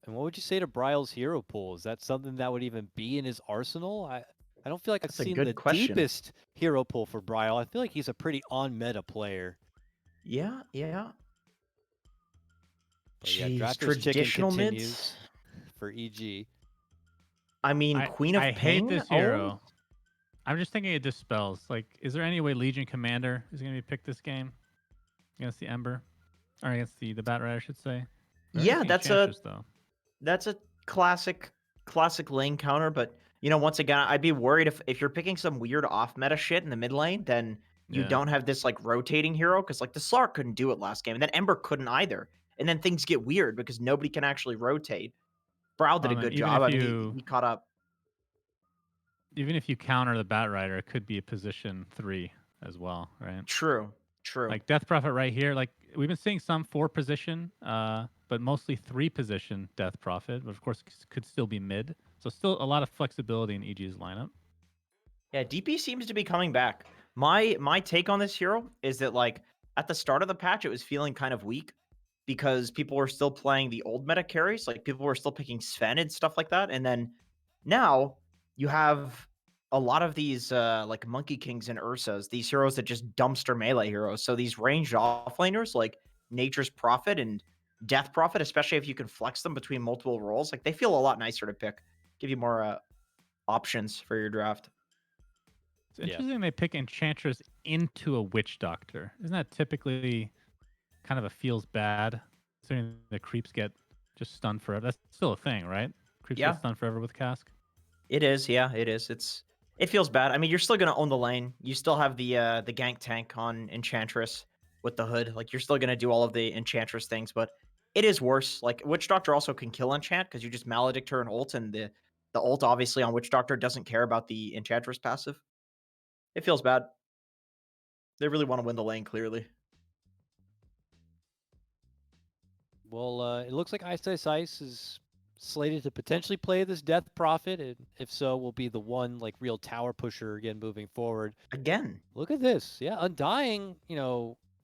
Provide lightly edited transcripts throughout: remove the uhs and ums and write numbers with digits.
And what would you say to Bryle's hero pool? Is that something that would even be in his arsenal? I don't feel like I've That's a seen the good question. deepest hero pool for Bryle. I feel like he's a pretty on-meta player. Yeah, yeah. But yeah, Jeez, Drafter's Chicken traditional mids. continues for EG. I mean, I Queen I of hate Ping. this Oh, hero. I'm just thinking it dispels. Like, is there any way Legion Commander is going to be picked this game against the Ember, or against the Bat Rat, I should say? They're already yeah. picking Enchantress though. That's a classic lane counter. But once again, I'd be worried if you're picking some weird off meta shit in the mid lane, then you Yeah. don't have this like rotating hero because like the Slark couldn't do it last game, and then Ember couldn't either. And then things get weird because nobody can actually rotate. Brow did a And then good job. I mean, he caught up. even if you counter the Bat Rider, it could be a position 3 as well, right? True. Like Death Prophet right here, like we've been seeing some 4 position, but mostly 3 position Death Prophet, but of course could still be mid. So still a lot of flexibility in EG's lineup. Yeah, DP seems to be coming back. My take on this hero is that like at the start of the patch, it was feeling kind of weak because people were still playing the old meta carries, like people were still picking Sven and stuff like that. And then now you have a lot of these like Monkey Kings and Ursas, these heroes that just dumpster melee heroes. So these ranged offlaners like Nature's Prophet and Death Prophet, especially if you can flex them between multiple roles, like they feel a lot nicer to pick, give you more options for your draft. It's interesting they pick Enchantress into a Witch Doctor. Isn't that typically kind of a feels bad? Considering the creeps get just stunned forever. That's still a thing, right? Creeps Yeah. get stunned forever with Cask. It is, yeah, it is. It feels bad. I mean, you're still gonna own the lane. You still have the gank tank on Enchantress with the hood. Like you're still gonna do all of the Enchantress things, but it is worse. Like Witch Doctor also can kill Enchant because you just maledict her and ult, and the ult obviously on Witch Doctor doesn't care about the Enchantress passive. It feels bad. They really want to win the lane clearly. Well, it looks like Ice is slated to potentially play this Death Prophet, and if so, will be the one like real tower pusher again moving forward. Again. Look at this, yeah, Undying.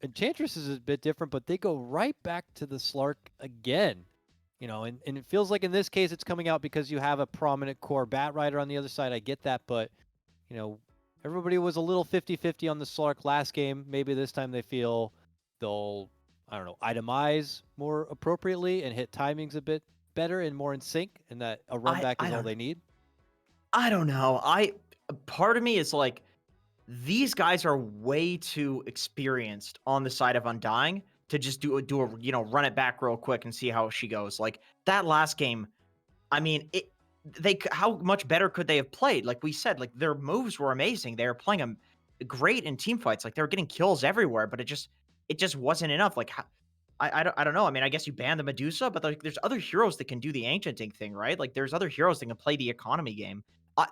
Enchantress is a bit different, but they go right back to the Slark again. And it feels like in this case it's coming out because you have a prominent core Bat Rider on the other side. I get that, but you know, everybody was a little 50-50 on the Slark last game. Maybe this time they feel they'll, I don't know, itemize more appropriately and hit timings a bit better and more in sync, and that a run back is all they need. I don't know. Part of me is like, these guys are way too experienced on the side of Undying to just do a run it back real quick and see how she goes. Like that last game, I mean, how much better could they have played? Like we said, like their moves were amazing. They were playing them great in team fights. Like they were getting kills everywhere, but it just wasn't enough. Like I don't know. I mean, I guess you ban the Medusa, but like there's other heroes that can do the ancienting thing, right? Like there's other heroes that can play the economy game.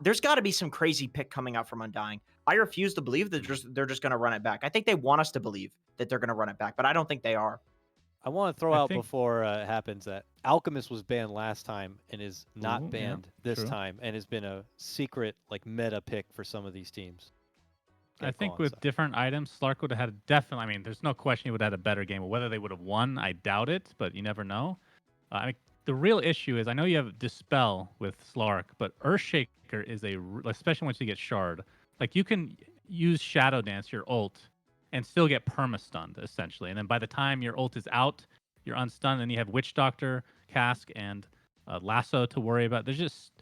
There's got to be some crazy pick coming out from Undying. I refuse to believe that they're just going to run it back. I think they want us to believe that they're going to run it back, but I don't think they are. I want to throw out before it happens that Alchemist was banned last time and is not banned this time, and has been a secret like meta pick for some of these teams. I think with different items, Slark would have had definitely. I mean, there's no question he would have had a better game. But whether they would have won, I doubt it. But you never know. I mean, the real issue is I know you have Dispel with Slark, but Earthshaker is especially once you get Shard. Like you can use Shadow Dance your ult and still get perma-stunned essentially. And then by the time your ult is out, you're unstunned, and you have Witch Doctor, Cask, and Lasso to worry about. There's just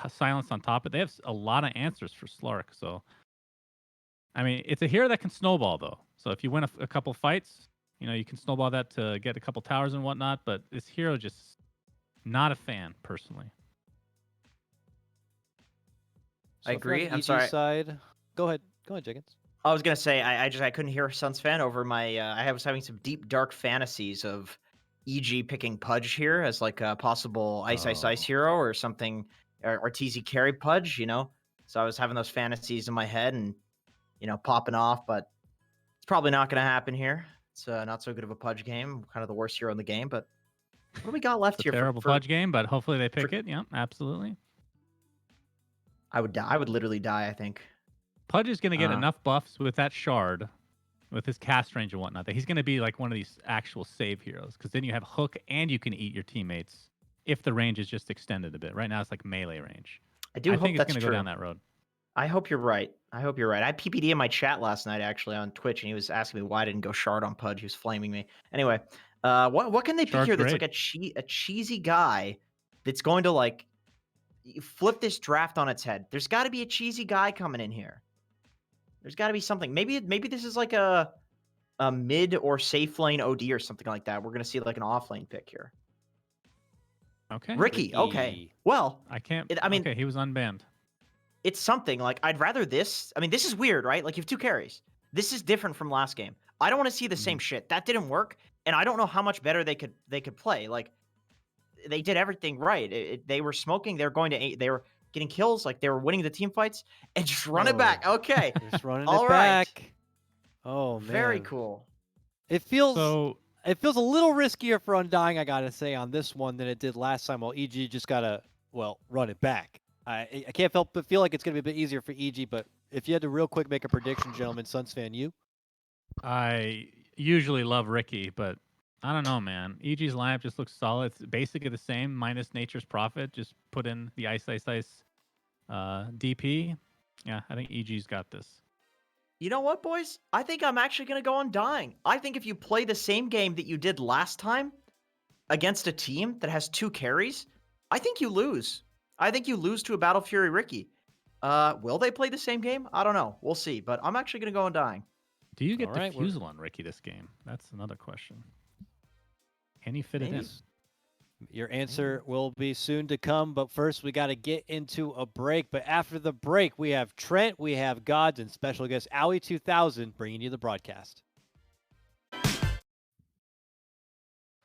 silence on top of it. They have a lot of answers for Slark. So. I mean, it's a hero that can snowball, though. So if you win a couple fights, you can snowball that to get a couple towers and whatnot. But this hero just not a fan, personally. I agree. I'm sorry. Side. Go ahead, Jenkins. I was gonna say I couldn't hear Sun's fan over my. I was having some deep dark fantasies of EG picking Pudge here as like a possible ice hero or something, or TZ carry Pudge. So I was having those fantasies in my head and popping off, but it's probably not going to happen here. It's not so good of a Pudge game, kind of the worst hero in the game, but what do we got left here? Terrible Pudge game, but hopefully they pick it. Yeah, absolutely. I would die. I would literally die, I think. Pudge is going to get enough buffs with that Shard, with his cast range and whatnot, that he's going to be like one of these actual save heroes, because then you have Hook and you can eat your teammates if the range is just extended a bit. Right now it's like melee range. I do I hope think it's that's going to true. go down that road. I hope you're right. I hope you're right. I had PPD in my chat last night actually on Twitch, and he was asking me why I didn't go Shard on Pudge. He was flaming me. Anyway, what can they pick Shard's here that's great. like a cheesy guy that's going to like flip this draft on its head? There's got to be a cheesy guy coming in here. There's got to be something. Maybe this is like a mid or safe lane OD or something like that. We're gonna see like an off lane pick here. Okay. Ricky. Okay. Well, I can't. I mean, okay, he was unbanned. it's something like I'd rather this. I mean, this is weird, right? Like you have 2 carries. This is different from last game. I don't want to see the same shit. That didn't work, and I don't know how much better they could play. Like they did everything right. They were smoking. They were getting kills. Like they were winning the team fights, and just run it back. Okay, Just running all it right. back. Oh man, Very cool. It feels So a little riskier for Undying, I gotta say, on this one than it did last time. While EG just gotta run it back. I can't help but feel like it's gonna be a bit easier for EG. But if you had to real quick make a prediction, gentlemen, Suns fan, you? I usually love Ricky, but I don't know, man. EG's lineup just looks solid. It's basically the same, minus Nature's Prophet. Just put in the ice DP. Yeah, I think EG's got this. You know what, boys? I think I'm actually going to go Undying. I think if you play the same game that you did last time against a team that has 2 carries, I think you lose. I think you lose to a Battle Fury Ricky. Will they play the same game? I don't know. We'll see. But I'm actually going to go Undying. Do you get All right, Diffusal on Ricky this game? That's another question. Can he fit it in? Your answer will be soon to come, but first we got to get into a break. But after the break, we have Trent, we have GoDz, and special guest Owie 2000 bringing you the broadcast.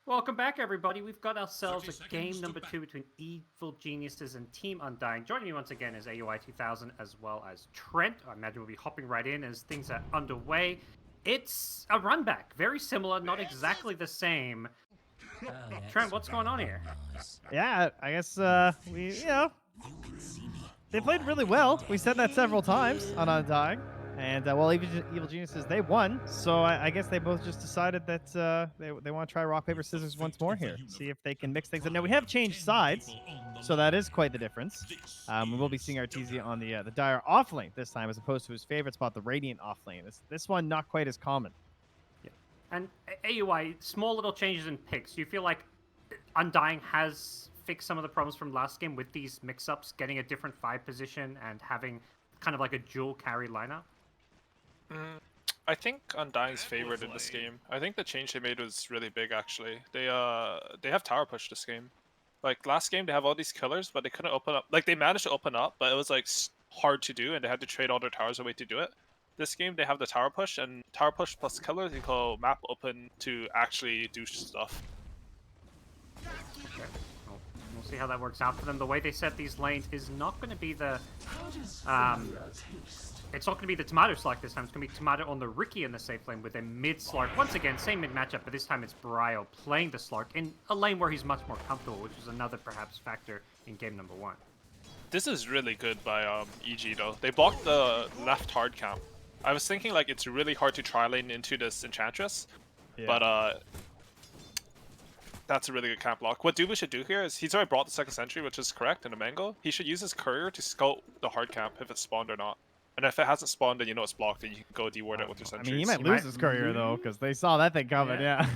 Welcome back, everybody. We've got ourselves a game number 2 between Evil Geniuses and Team Undying. Joining me once again is AUI 2000 as well as Trent. I imagine we'll be hopping right in as things are underway. It's a run back, very similar, not exactly the same. Trent, what's going on here? Yeah, I guess they played really well. We said that several times on Undying. And, Evil Geniuses, they won. So I guess they both just decided that they want to try rock, paper, scissors once more here. See if they can mix things up. Now, we have changed sides, so that is quite the difference. We will be seeing Artesia on the Dire off lane this time, as opposed to his favorite spot, the Radiant off lane. This one, not quite as common. Yeah. And AUI, small little changes in picks. Do you feel like Undying has fixed some of the problems from last game with these mix-ups, getting a different 5 position and having kind of like a dual carry lineup? I think Undying's favored in this game. I think the change they made was really big, actually. They have tower push this game. Like last game, they have all these killers, but they couldn't open up. Like they managed to open up, but it was like hard to do, and they had to trade all their towers away to do it. This game, they have the tower push, and tower push plus killers equal map open to actually do stuff. Okay. We'll see how that works out for them. The way they set these lanes is not going to be the it's not going to be the Tomato Slark this time. It's going to be Tomato on the Ricky in the safe lane with a mid Slark. Once again, same mid matchup, but this time it's Brio playing the Slark in a lane where he's much more comfortable, which is another perhaps factor in game number 1. This is really good by EG though. They blocked the left hard camp. I was thinking like it's really hard to tri-lane into this Enchantress, but that's a really good camp block. What Duba should do here is he's already brought the second sentry, which is correct in a mango. He should use his courier to scout the hard camp if it's spawned or not. And if it hasn't spawned, then you know it's blocked, and you can go deward it with your sentries. I mean, he might lose his courier, though, because they saw that thing coming, yeah.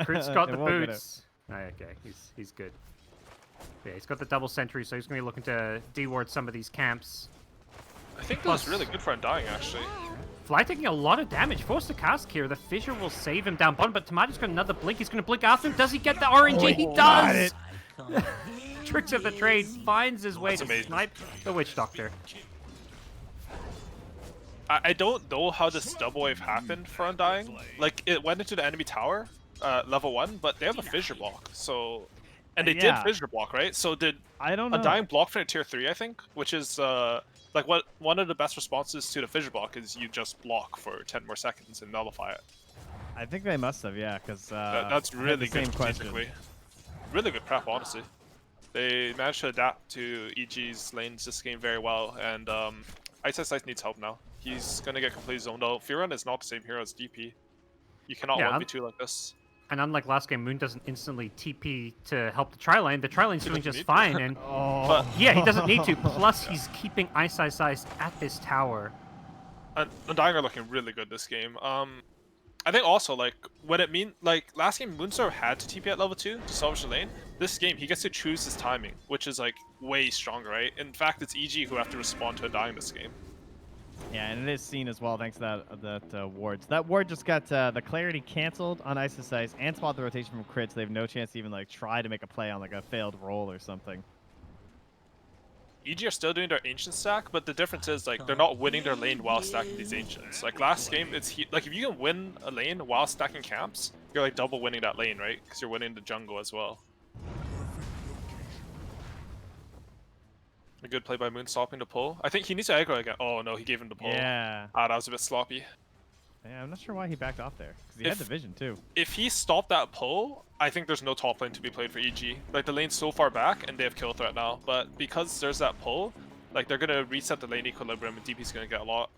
Crit's got the boots. Oh, okay, he's good. Yeah, he's got the double sentry, so he's going to be looking to deward some of these camps. I think that was really good for Undying, actually. Fly taking a lot of damage. Forced to cast here. The Fissure will save him down bottom, but Tomato's got another blink. He's going to blink after him. Does he get the RNG? He does! Tricks of the trade finds his way to snipe the Witch Doctor. I don't know how this double wave happened for Undying. Like, it went into the enemy tower, level 1, but they have a fissure block, so... And they did fissure block, right? So did Undying block for tier 3, I think? Which is, like, one of the best responses to the fissure block is you just block for 10 more seconds and nullify it. I think they must have, yeah, because... that's really good strategically. Really good prep, honestly. They managed to adapt to EG's lanes this game very well, and Ice needs help now. He's gonna get completely zoned out. Firan is not the same hero as DP. You cannot 1v2 like this. And unlike last game, Moon doesn't instantly TP to help the tri-lane. The tri-lane's doing just need to. fine, and Oh. yeah, he doesn't need to. Plus, he's keeping Ice at this tower. Undying are looking really good this game. I think also like last game Moonstar had to TP at level 2 to salvage the lane. This game he gets to choose his timing, which is like way stronger, right? In fact, it's EG who have to respond to Undying this game. Yeah, and it is seen as well thanks to that ward. So that ward just got the clarity canceled on Ice and spot the rotation from crits. So they have no chance to even like try to make a play on like a failed roll or something. EG are still doing their ancient stack, but the difference is like they're not winning their lane while stacking these ancients. Like last game, like if you can win a lane while stacking camps, you're like double winning that lane, right? Because you're winning the jungle as well. A good play by Moon stopping the pull. I think he needs to aggro again. Oh no, he gave him the pull. Yeah. Ah, that was a bit sloppy. Yeah, I'm not sure why he backed off there because he had the vision too. If he stopped that pull, I think there's no top lane to be played for EG. Like the lane's so far back and they have kill threat now, but because there's that pull, like they're gonna reset the lane equilibrium and DP's gonna get a lot.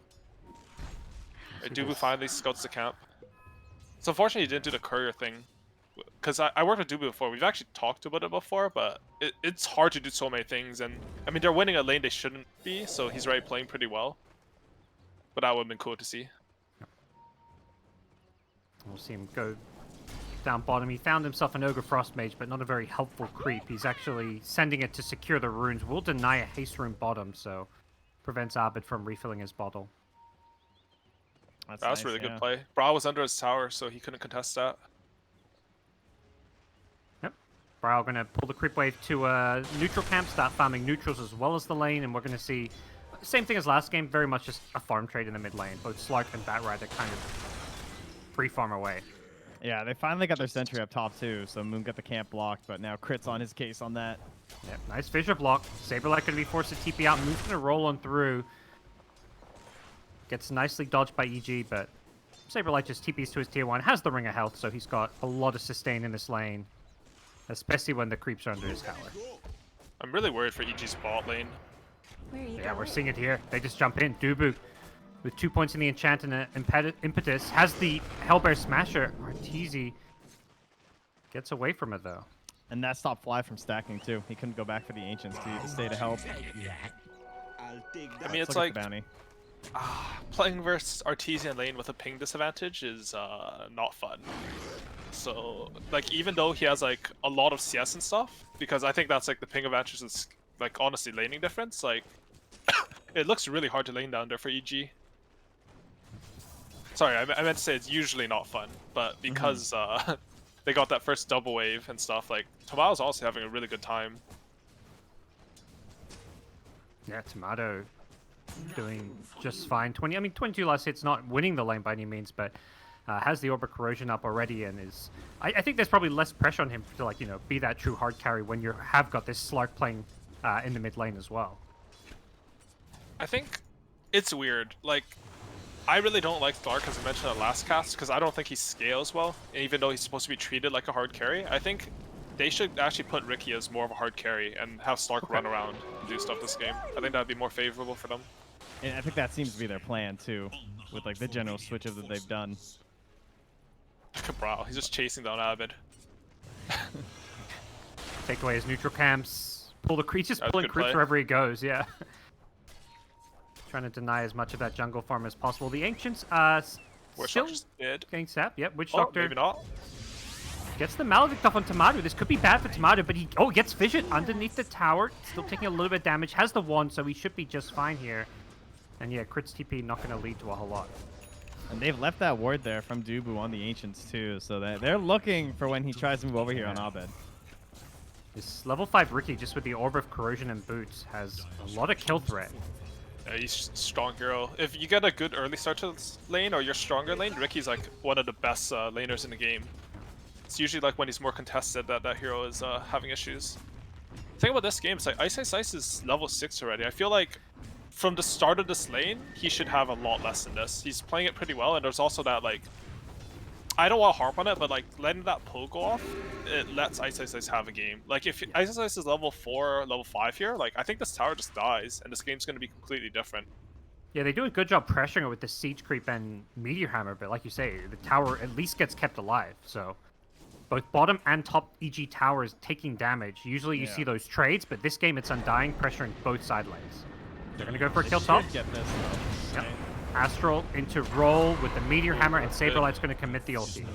Dubu finally scouts the camp. So unfortunately he didn't do the courier thing, because I worked with Dubu before. We've actually talked about it before, but it's hard to do so many things, and I mean they're winning a lane they shouldn't be, so he's already playing pretty well. But that would have been cool to see. We'll see him go down bottom. He found himself an Ogre Frost Mage, but not a very helpful creep. He's actually sending it to secure the runes. Will deny a haste rune bottom, so prevents Abed from refilling his bottle. That was really good play. Bra was under his tower, so he couldn't contest that. Yep. Bra going to pull the creep wave to neutral camp, start farming neutrals as well as the lane, and we're going to see same thing as last game, very much just a farm trade in the mid lane. Both Slark and Batrider kind of free farm away. Yeah, they finally got their sentry up top too, so Moon got the camp blocked, but now Crit's on his case on that. Yep, nice fissure block. Saberlight going to be forced to TP out. Moon's going to roll on through. Gets nicely dodged by EG, but Saberlight just TPs to his tier 1. Has the ring of health, so he's got a lot of sustain in this lane, especially when the creeps are under his tower. I'm really worried for EG's bot lane. Yeah, we're seeing it here. They just jump in. Dubu with 2 points in the enchant and an impetus has the Hellbear Smasher. Arteezy gets away from it though. And that stopped Fly from stacking too. He couldn't go back for the Ancients to stay to help. I mean, it's like playing versus Artesian lane with a ping disadvantage is not fun. So like even though he has like a lot of CS and stuff, because I think that's like the ping advantage is like honestly laning difference, like it looks really hard to lane down there for EG. Sorry, I meant to say it's usually not fun, but because they got that first double wave and stuff, like Tomao's also having a really good time. Yeah, Tomato doing just fine. 22 last hits, not winning the lane by any means, but has the Orb of Corrosion up already, and is I think there's probably less pressure on him to like be that true hard carry when you have got this Slark playing in the mid lane as well. I think it's weird. Like, I really don't like Slark, as I mentioned at last cast, because I don't think he scales well. And even though he's supposed to be treated like a hard carry, I think they should actually put Ricky as more of a hard carry and have Slark run around and do stuff this game. I think that'd be more favorable for them. And I think that seems to be their plan too, with like the general switches that they've done. Bro, he's just chasing down Abed. Take away his neutral camps, pull the creatures, pulling creeps play. wherever he goes. Yeah. Trying to deny as much of that jungle farm as possible. The Ancients Witch still Doctor's dead. getting sapped. Yep, Witch Oh, Doctor maybe not. gets the Maledict off on Tomato. This could be bad for Tomato, but he gets fissured underneath the tower. Still taking a little bit of damage. Has the wand, so he should be just fine here. And yeah, Crit's TP not going to lead to a whole lot. And they've left that ward there from Dubu on the Ancients too, so that they're looking for when he tries to move over here on Abed. This level 5 Ricky, just with the Orb of Corrosion and Boots, has a lot of kill threat. Yeah, he's a strong hero. If you get a good early start to this lane or your stronger lane, Ricky's like one of the best laners in the game. It's usually like when he's more contested that hero is having issues. The thing about this game is like Ice is level 6 already. I feel like from the start of this lane, he should have a lot less than this. He's playing it pretty well, and there's also that like, I don't want to harp on it, but like letting that pull go off, it lets Ice have a game. Like if Ice is level 4, level 5 here, like I think this tower just dies, and this game's going to be completely different. Yeah, they do a good job pressuring it with the Siege Creep and Meteor Hammer, but like you say, the tower at least gets kept alive, so both bottom and top EG towers taking damage. Usually you Yeah. see those trades, but this game it's Undying pressuring both side lanes. They're going to go for a They kill top. should get this, though. Yep. Astral into roll with the Meteor Hammer, and that's good. Saberlight's going to commit the ulti.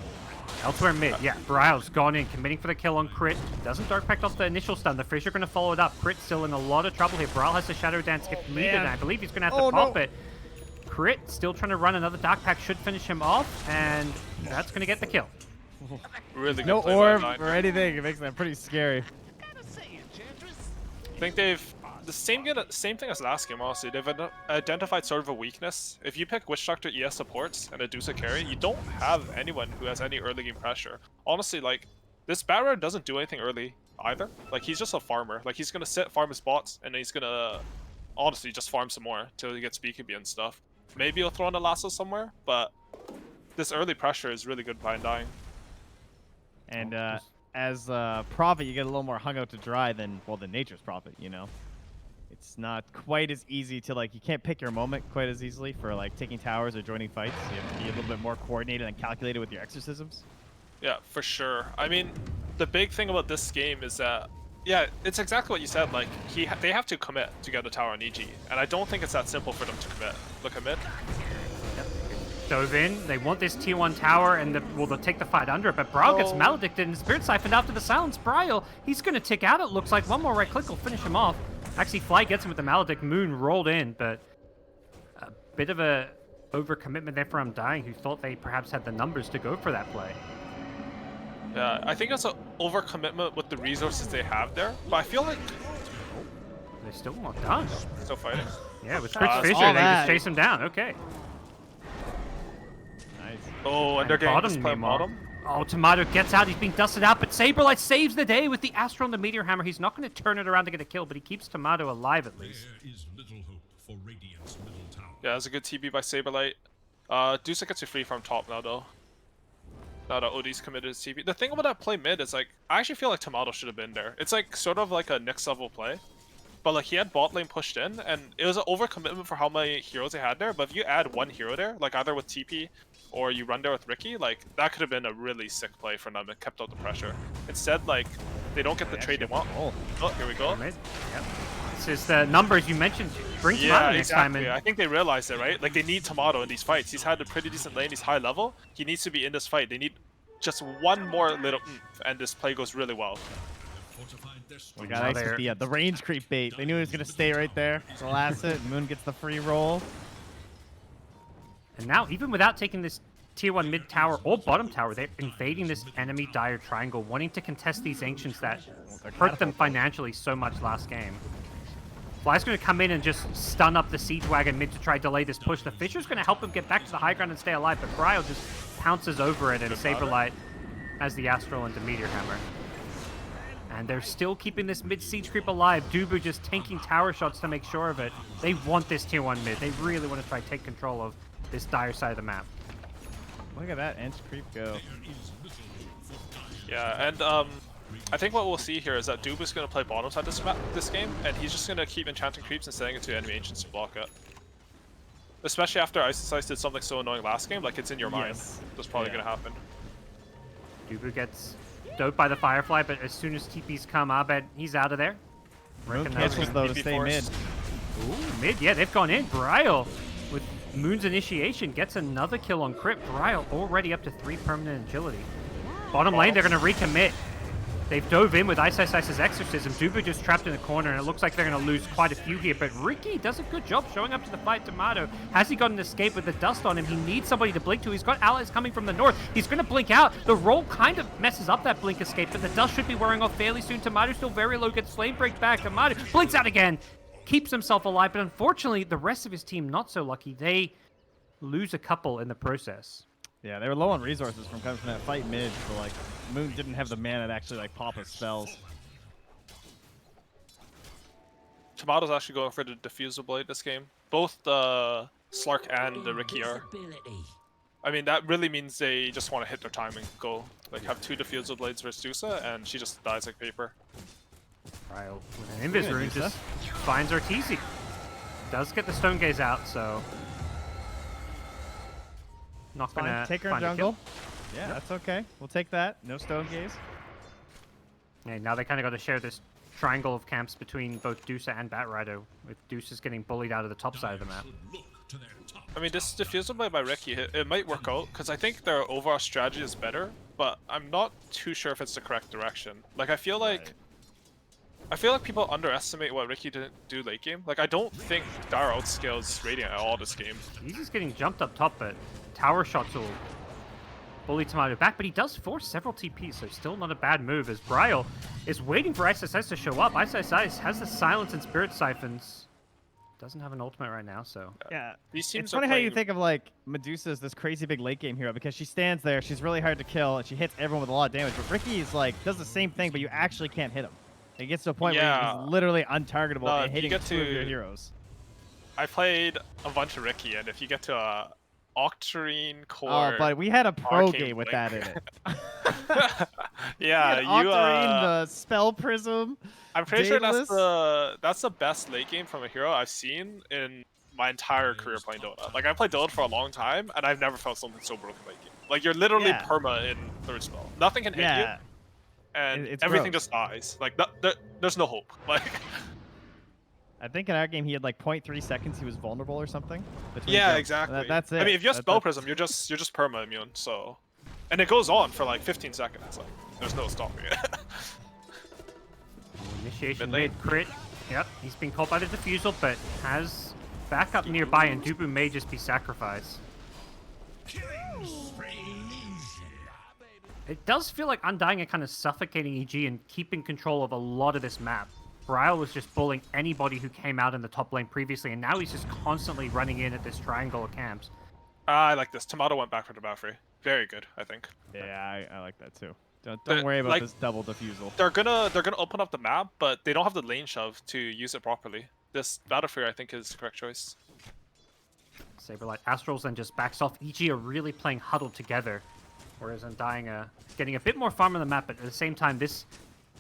Elsewhere mid, yeah, Bryle's gone in, committing for the kill on Crit. Doesn't Dark Pact off the initial stun. The Fissure going to follow it up. Crit still in a lot of trouble here. Bryle has the Shadow Dance if needed, man. and I believe he's going to have to pop it. Crit still trying to run another Dark Pact, should finish him off, and that's going to get the kill. Really good No play by orb Undying. or anything. It makes that pretty scary. I think they've the same thing as last game. Honestly, they've identified sort of a weakness. If you pick Witch Doctor ES supports and a Dusa carry, you don't have anyone who has any early game pressure. Honestly, like this Barrow doesn't do anything early either. Like he's just a farmer. Like he's gonna sit, farm his bots, and then he's gonna honestly just farm some more till he gets BKB and stuff. Maybe he'll throw in a lasso somewhere, but this early pressure is really good by Undying. And as Prophet, you get a little more hung out to dry than, well, than Nature's Prophet, you know? It's not quite as easy to, like, you can't pick your moment quite as easily for, like, taking towers or joining fights. You have to be a little bit more coordinated and calculated with your exorcisms. Yeah, for sure. I mean, the big thing about this game is that, yeah, it's exactly what you said. Like, they have to commit to get a tower on EG, and I don't think it's that simple for them to commit. Look at mid. Dove in, they want this tier 1 tower, and they'll take the fight under it, but Bryle gets maledicted and Spirit Siphoned after the silence. Bryle, he's going to tick out, it looks like. One more right click will finish him off. Actually, Fly gets him with the Maledict. Moon rolled in, but a bit of a overcommitment there for Undying, who thought they perhaps had the numbers to go for that play. Yeah, I think that's an overcommitment with the resources they have there, but I feel like They're still not done. still fighting. Yeah, with Crit that's Fissure, all they just that. chase him down. Okay. Nice. Oh, and they're getting bottom, this play meanwhile. bottom. Oh, Tomato gets out. He's being dusted out, but Saberlight saves the day with the Astral and the Meteor Hammer. He's not going to turn it around to get a kill, but he keeps Tomato alive at least. There is little hope for Radiant's middle tower. Yeah, that's a good TB by Saberlight. Dusa gets you free from top now, though. Now that OD's committed his TB. The thing about that play mid is, like, I actually feel like Tomato should have been there. It's, like, sort of like a next level play. But, like, he had bot lane pushed in, and it was an overcommitment for how many heroes they had there. But if you add one hero there, like, either with TP or you run there with Ricky, like, that could have been a really sick play for them and kept out the pressure. Instead, like, they don't get the trade they want. Oh, here we go. Mid. Yep. This is the numbers you mentioned. Bring Tomato Yeah, next time. exactly. And I think they realized it, right? Like, they need Tomato in these fights. He's had a pretty decent lane. He's high level. He needs to be in this fight. They need just one more little oomph, and this play goes really well. Fortified their We stronghold. got ice with the range creep bait. They knew he was going to stay right there. The last hit, Moon gets the free roll. And now, even without taking this tier 1 mid tower or bottom tower, they're invading this enemy dire triangle, wanting to contest these Ancients that hurt them financially so much last game. Fly's going to come in and just stun up the Siege Wagon mid to try to delay this push. The Fisher's going to help him get back to the high ground and stay alive, but Bryle just pounces over it, and Saberlight has the Astral and the Meteor Hammer. And they're still keeping this mid-siege creep alive. Dubu just tanking tower shots to make sure of it. They want this tier 1 mid. They really want to try to take control of this dire side of the map. Look at that inch creep go. Yeah, and I think what we'll see here is that Dubu's going to play bottom side this game, and he's just going to keep enchanting creeps and setting it to enemy Ancients to block it. Especially after Ice did something so annoying last game, like it's in your mind. Yes. That's probably Yeah. going to happen. Dubu gets doped by the Firefly, but as soon as TP's come, I bet he's out of there. Moon Reckon catches that's- though to TP stay mid. force. Ooh, mid, yeah, they've gone in. Bryle, with Moon's initiation, gets another kill on Crypt. Bryle already up to 3 permanent agility. Bottom lane, they're going to recommit. They've dove in with Ice's Exorcism. Dubu just trapped in the corner, and it looks like they're going to lose quite a few here. But Ricky does a good job showing up to the fight. Tomato, has he got an escape with the dust on him? He needs somebody to blink to. He's got allies coming from the north. He's going to blink out. The roll kind of messes up that blink escape, but the dust should be wearing off fairly soon. Tomato still very low, gets flame break back. Tomato blinks out again, keeps himself alive, but unfortunately, the rest of his team not so lucky. They lose a couple in the process. Yeah, they were low on resources from coming from that fight mid, so like Moon didn't have the mana to actually like pop his spells. Tomato's actually going for the Diffusal Blade this game. Both the Slark and the Ricky are. I mean, that really means they just want to hit their timing goal. Like, have 2 Diffusal Blades versus Dusa, and she just dies like paper. Bryle with an Invis Yeah, rune Lisa. just finds Arteezy. Does get the Stone Gaze out, so not Fine, gonna take her in find a jungle. kill. Yeah, that's okay. We'll take that. No stone gaze. And now they kind of got to share this triangle of camps between both Dusa and Batrider, with Dusa's getting bullied out of the top side of the map. I mean, this defusal play by Ricky, it might work out, because I think their overall strategy is better, but I'm not too sure if it's the correct direction. Like, I feel like people underestimate what Ricky didn't do late game. Like, I don't think Dara outscales Radiant at all this game. He's just getting jumped up top, but tower shots will bully Tomato back, but he does force several TPs, so still not a bad move, as Bryle is waiting for ISSS to show up. ISSS has the Silence and Spirit Siphons. Doesn't have an ultimate right now, so... Yeah, These teams it's are funny how you playing- think of, like, Medusa as this crazy big late game hero, because she stands there, she's really hard to kill, and she hits everyone with a lot of damage, but Ricky is, like, does the same thing, but you actually can't hit him. It gets to a point where Yeah. he's literally untargetable No, and if you hitting get two of your to- heroes. I played a bunch of Ricky, and if you get to a Octarine core... Oh, but we had a pro Arcane game with that in Blink. it. yeah, We had you Octarine, the Spell Prism. I'm pretty sure Daedalus. that's the best late game from a hero I've seen in my entire career playing Dota. Like, I played Dota for a long time, and I've never felt something so broken late game. Like, you're literally Yeah. perma in third spell. Nothing can hit you, Yeah. and It's everything gross. just dies. Like, there's no hope. Like, I think in our game he had like 0.3 seconds he was vulnerable or something. between yeah, jumps. exactly. That's it. I mean, if you have That- Spell that's- Prism, you're just perma immune. So, and it goes on for like 15 seconds. Like, there's no stopping it. Initiation Mid lane. mid crit. Yep, he's been caught by the defusal, but has backup nearby, and Dubu may just be sacrificed. It does feel like Undying are kind of suffocating EG and keeping control of a lot of this map. Bryle was just bullying anybody who came out in the top lane previously, and now he's just constantly running in at this triangle of camps. I like this. Tomato went back for the Battery. Very good, I think. Yeah, I like that too. Don't But, worry about like- this double defusal. They're gonna open up the map, but they don't have the lane shove to use it properly. This Battlefield, I think, is the correct choice. Saberlight Astrals then just backs off. EG are really playing huddled together, whereas Undying are getting a bit more farm on the map, but at the same time, this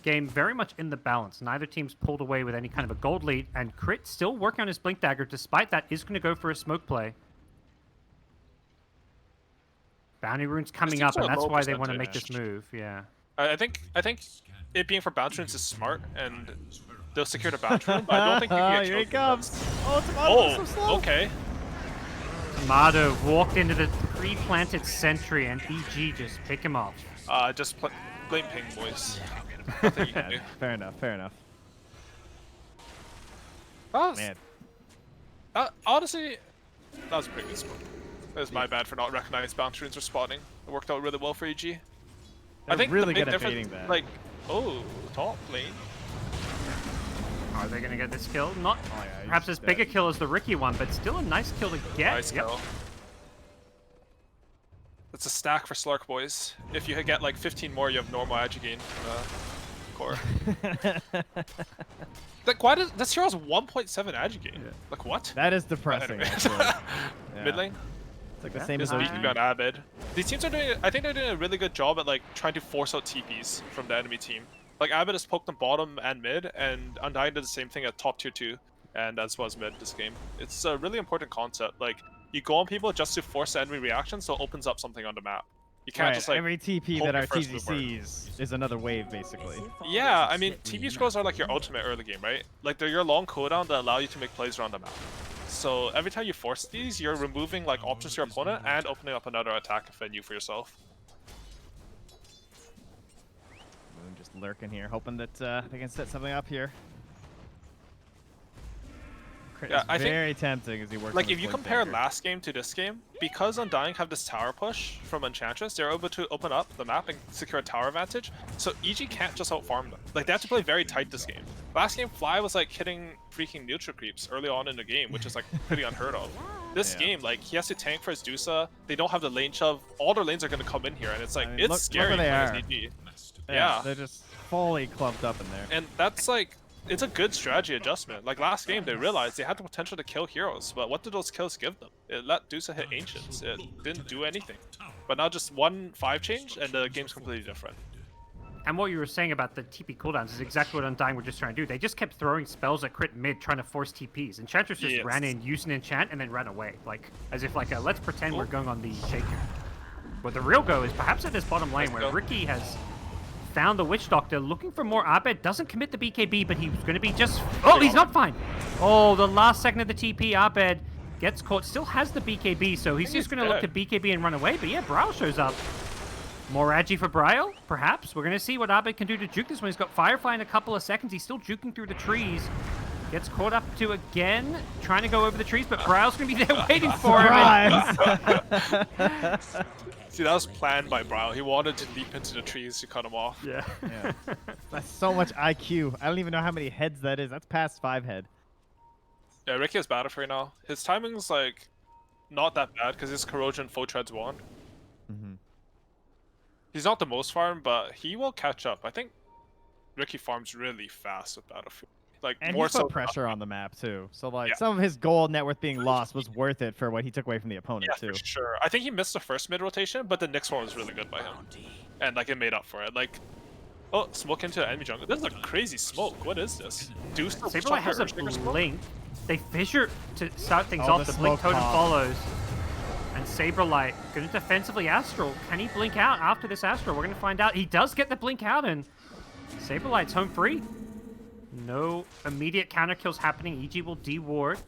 game very much in the balance. Neither team's pulled away with any kind of a gold lead, and Crit still working on his Blink Dagger. Despite that, is going to go for a smoke play. Bounty Rune's coming seems up, and like a that's low why they want to make this percentage. move. Yeah. I think it being for Bounty Runes is smart, and they'll secure the Bounty Rune, but I don't think you can get Here he killed from comes. this. Oh, Tomato so slow. Oh, okay. Tomato walked into the pre-planted sentry, and EG just pick him off. Just blame ping, boys. Nothing you can do. Fair enough. Fair enough. That was- Man, honestly, that was a pretty good spot. It was my bad for not recognizing Bounty Runes were spawning. It worked out really well for EG. they're I think really the big good at difference, baiting that. like, oh, top lane. Are they going to get this kill? Not Oh, yeah, he's perhaps as dead. big a kill as the Ricky one, but still a nice kill to get. Nice Yep. kill. That's a stack for Slark, boys. If you get like 15 more, you have normal agi gain core. Like, why does this hero has 1.7 agi gain? Like, what? that is depressing. Anyways. Actually. Yeah. Mid lane? It's like the Yeah. same as Just OG. beating on Abed. These teams are doing. I think they're doing a really good job at like trying to force out TPs from the enemy team. Like Abed has poked them bottom and mid, and Undying did the same thing at top tier 2, and as well as mid this game. It's a really important concept. Like, you go on people just to force the enemy reaction, so it opens up something on the map. You can't Right, just like. every TP hold that your our first move TZCs is another wave, basically. Yeah, I mean, TP scrolls are like your ultimate early game, right? Like, they're your long cooldown that allow you to make plays around the map. So every time you force these, you're removing like options to your opponent and opening up another attack venue for yourself. Moon just lurking here, hoping that they can set something up here. Crit Yeah, is I think- very tempting as he works. Like, on if his you Blink compare Dagger. last game to this game, because Undying have this tower push from Enchantress, they're able to open up the map and secure a tower advantage, so EG can't just out-farm them. Like, they have to play very tight this game. Last game, Fly was, like, hitting freaking neutral creeps early on in the game, which is, like, pretty unheard of. This Yeah. game, like, he has to tank for his Dusa, they don't have the lane shove, all their lanes are going to come in here, and it's like, I mean, it's look scary where they when are. it's EG. Yeah, Yeah. they're just fully clumped up in there. And that's, like, it's a good strategy adjustment. Like, last game, they realized they had the potential to kill heroes, but what did those kills give them? It let Dusa hit Ancients. It didn't do anything. But now just one 5 change, and the game's completely different. And what you were saying about the TP cooldowns is exactly what Undying were just trying to do. They just kept throwing spells at Crit mid, trying to force TPs. Enchantress just Yes. ran in, used an enchant, and then ran away. Like, as if like, let's pretend we're going on the shaker. But the real go is perhaps at this bottom lane where Ricky has found the Witch Doctor, looking for more Abed, doesn't commit the BKB, but he's going to be just... Oh, he's not fine! Oh, the last second of the TP, Abed gets caught, still has the BKB, so he's just going to look to BKB and run away, but yeah, Braille shows up. More Agi for Braille, perhaps. We're going to see what Abed can do to juke this one. He's got Firefly in a couple of seconds. He's still juking through the trees. Gets caught up to again, trying to go over the trees, but Braille's going to be there waiting for him. See, that was planned by Braille. He wanted to leap into the trees to cut him off. Yeah. That's so much IQ. I don't even know how many heads that is. That's past 5 head. Yeah, Ricky has battle free now. His timing's like not that bad because his corrosion full treads 1. He's not the most farm, but he will catch up. I think Ricky farms really fast with Battlefield. Like And more he put so pressure on the map too. So like Yeah. some of his gold net worth being lost was worth it for what he took away from the opponent Yeah, too. for sure. I think he missed the first mid rotation, but the next one was really good by him, and like it made up for it. Like, oh, smoke into enemy jungle. This is a crazy smoke. What is this? Deuce the Saberlight has a blink. They fissure to start things off. The blink smoke totem pop. follows. And Saberlight going to defensively Astral. Can he blink out after this Astral? We're going to find out. He does get the blink out, and Saberlight's home free. No immediate counter kills happening. EG will deward.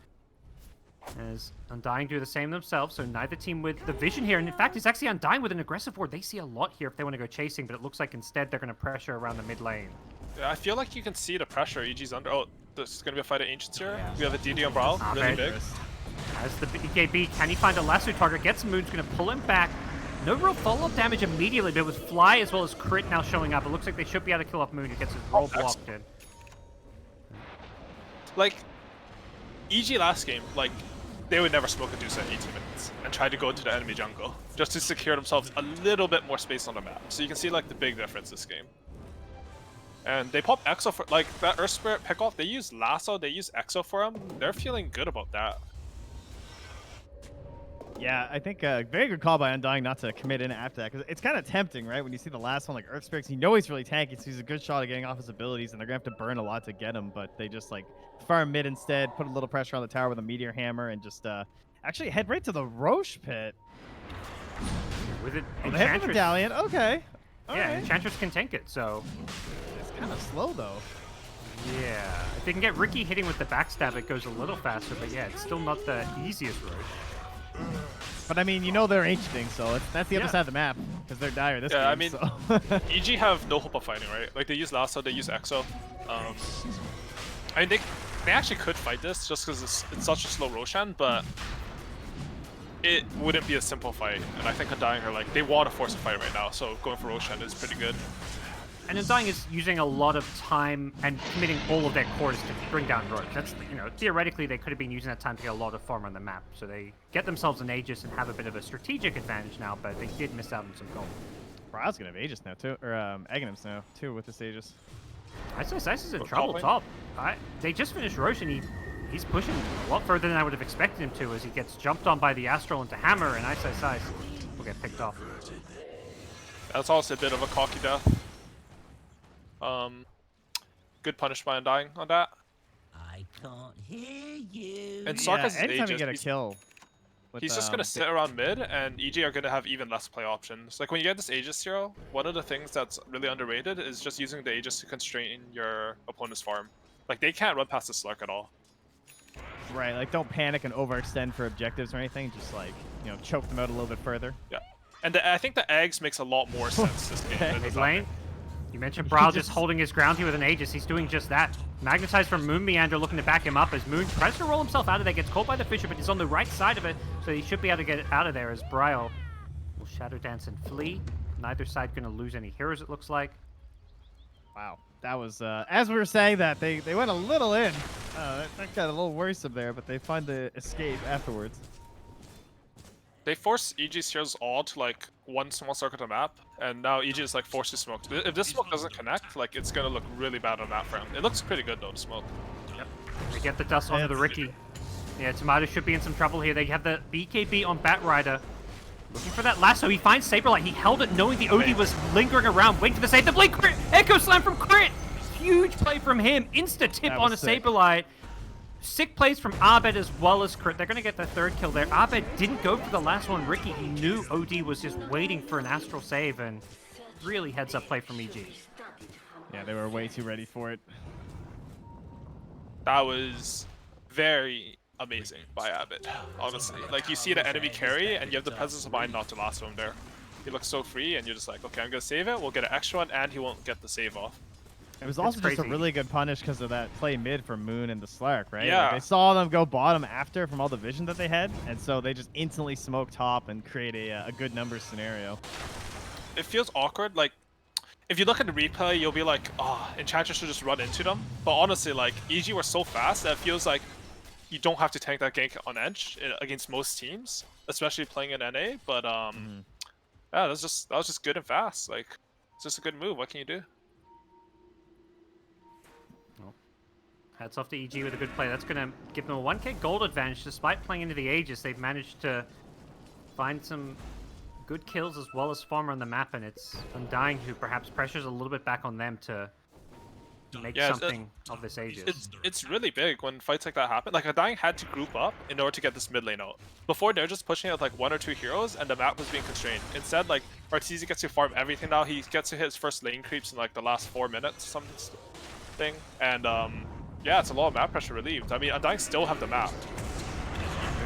As Undying do the same themselves, so neither team with the vision here. And in fact, it's actually Undying with an aggressive ward. They see a lot here if they want to go chasing, but it looks like instead they're going to pressure around the mid lane. Yeah, I feel like you can see the pressure EG's under. Oh, there's going to be a fight of Ancients here. We have a DD on Brawl, really big. As the BKB, can he find a lasso target? Gets Moon's going to pull him back. No real follow-up damage immediately, but with Fly as well as Crit now showing up, it looks like they should be able to kill off Moon, who gets his roll blocked in. Like, EG last game, like, they would never smoke a Deuce at 18 minutes and try to go into the enemy jungle just to secure themselves a little bit more space on the map. So you can see, like, the big difference this game. And they pop Exo for, like, that Earth Spirit pick-off, they use Lasso, they use Exo for him. They're feeling good about that. Yeah, I think very good call by Undying not to commit in after that, because it's kind of tempting, right? When you see the last one, like Earth Spirits, you know he's really tanky, so he's a good shot at getting off his abilities, and they're going to have to burn a lot to get him, but they just, like, farm mid instead, put a little pressure on the tower with a Meteor Hammer, and just actually head right to the Roche pit. With it, Oh, they have a Enchantress. Medallion, okay. All Yeah, right. Enchantress can tank it, so... It's kind of slow, though. Yeah, if they can get Ricky hitting with the backstab, it goes a little faster, but yeah, it's still not the easiest road. But I mean, you know they're ancient, so that's the other Yeah. side of the map, because they're dire this game. Yeah, I mean, so. EG have no hope of fighting, right? Like, they use Lasso, they use Exo. I mean, they actually could fight this just because it's such a slow Roshan, but it wouldn't be a simple fight. And I think Undying are like, they want to force a fight right now, so going for Roshan is pretty good. And Undying is using a lot of time and committing all of their cores to bring down Rogue. That's, you know, theoretically they could have been using that time to get a lot of farm on the map. So they get themselves an Aegis and have a bit of a strategic advantage now, but they did miss out on some gold. Bra's gonna have Aegis now too, or Aghanims now too with this Aegis. I'd say Sice is in Or trouble top top. They just finished Roche and he's pushing a lot further than I would have expected him to as he gets jumped on by the Astral into Hammer, and Sice will get picked off. That's also a bit of a cocky death. Good punish by Undying on that. I can't hear you. And Yeah, Sarkaz' anytime you Aegis, get a kill. he's just gonna sit around mid, and EG are gonna have even less play options. Like when you get this Aegis hero, one of the things that's really underrated is just using the Aegis to constrain your opponent's farm. Like they can't run past the Slark at all. Right, like don't panic and overextend for objectives or anything. Just like, you know, choke them out a little bit further. Yeah, and I think the eggs makes a lot more sense this game. than the Mid Valkyrie. lane. You mentioned Brawl just holding his ground here with an Aegis. He's doing just that. Magnetized from Moon Meander looking to back him up as Moon tries to roll himself out of there. Gets caught by the Fisher, but he's on the right side of it, so he should be able to get it out of there as Bryle will Shadow Dance and flee. Neither side going to lose any heroes, it looks like. Wow, that was as we were saying that they went a little in. That got a little worrisome there, but they find the escape afterwards. They force EG's heroes all to like one small circle of the map, and now EG is like forced to smoke. If this smoke doesn't connect, like it's gonna look really bad on map for him. It looks pretty good though, the smoke. Yep. They get the dust onto the Ricky. Yeah, Tomato should be in some trouble here. They have the BKB on Batrider. Looking for that lasso. He finds Saberlight. He held it knowing the OD was lingering around, waiting for the save. The blink crit! Echo Slam from Crit! Huge play from him. Insta tip That on a was sick. Saberlight. sick plays from Abed as well as Crit. They're going to get the third kill there. Abed didn't go for the last one. Ricky, he knew OD was just waiting for an Astral save, and really heads up play from EG. Yeah, they were way too ready for it. That was very amazing by Abbott, honestly. Like, you see the enemy carry, and you have the presence of mind not to lasso him there. He looks so free, and you're just like, okay, I'm going to save it. We'll get an extra one, and he won't get the save off. It was also just a really good punish because of that play mid from Moon and the Slark, right? Yeah. Like, they saw them go bottom after from all the vision that they had, and so they just instantly smoke top and create a good numbers scenario. It feels awkward. Like, if you look at the replay, you'll be like, oh, Enchantress should just run into them. But honestly, like, EG were so fast that it feels like you don't have to tank that gank on edge against most teams, especially playing in NA. But yeah, that was just good and fast. Like, it's just a good move. What can you do? Hats off to EG with a good play. That's going to give them a 1k gold advantage. Despite playing into the Aegis, they've managed to find some good kills as well as farmer on the map, and it's Undying who perhaps pressures a little bit back on them to make something of this Aegis. It's really big when fights like that happen. Like, Undying had to group up in order to get this mid lane out. Before, they're just pushing it with like 1 or 2 heroes, and the map was being constrained. Instead, like, Arteezy gets to farm everything now. He gets to hit his first lane creeps in like the last 4 minutes, something. And yeah, it's a lot of map pressure relieved. I mean, Undying still have the map.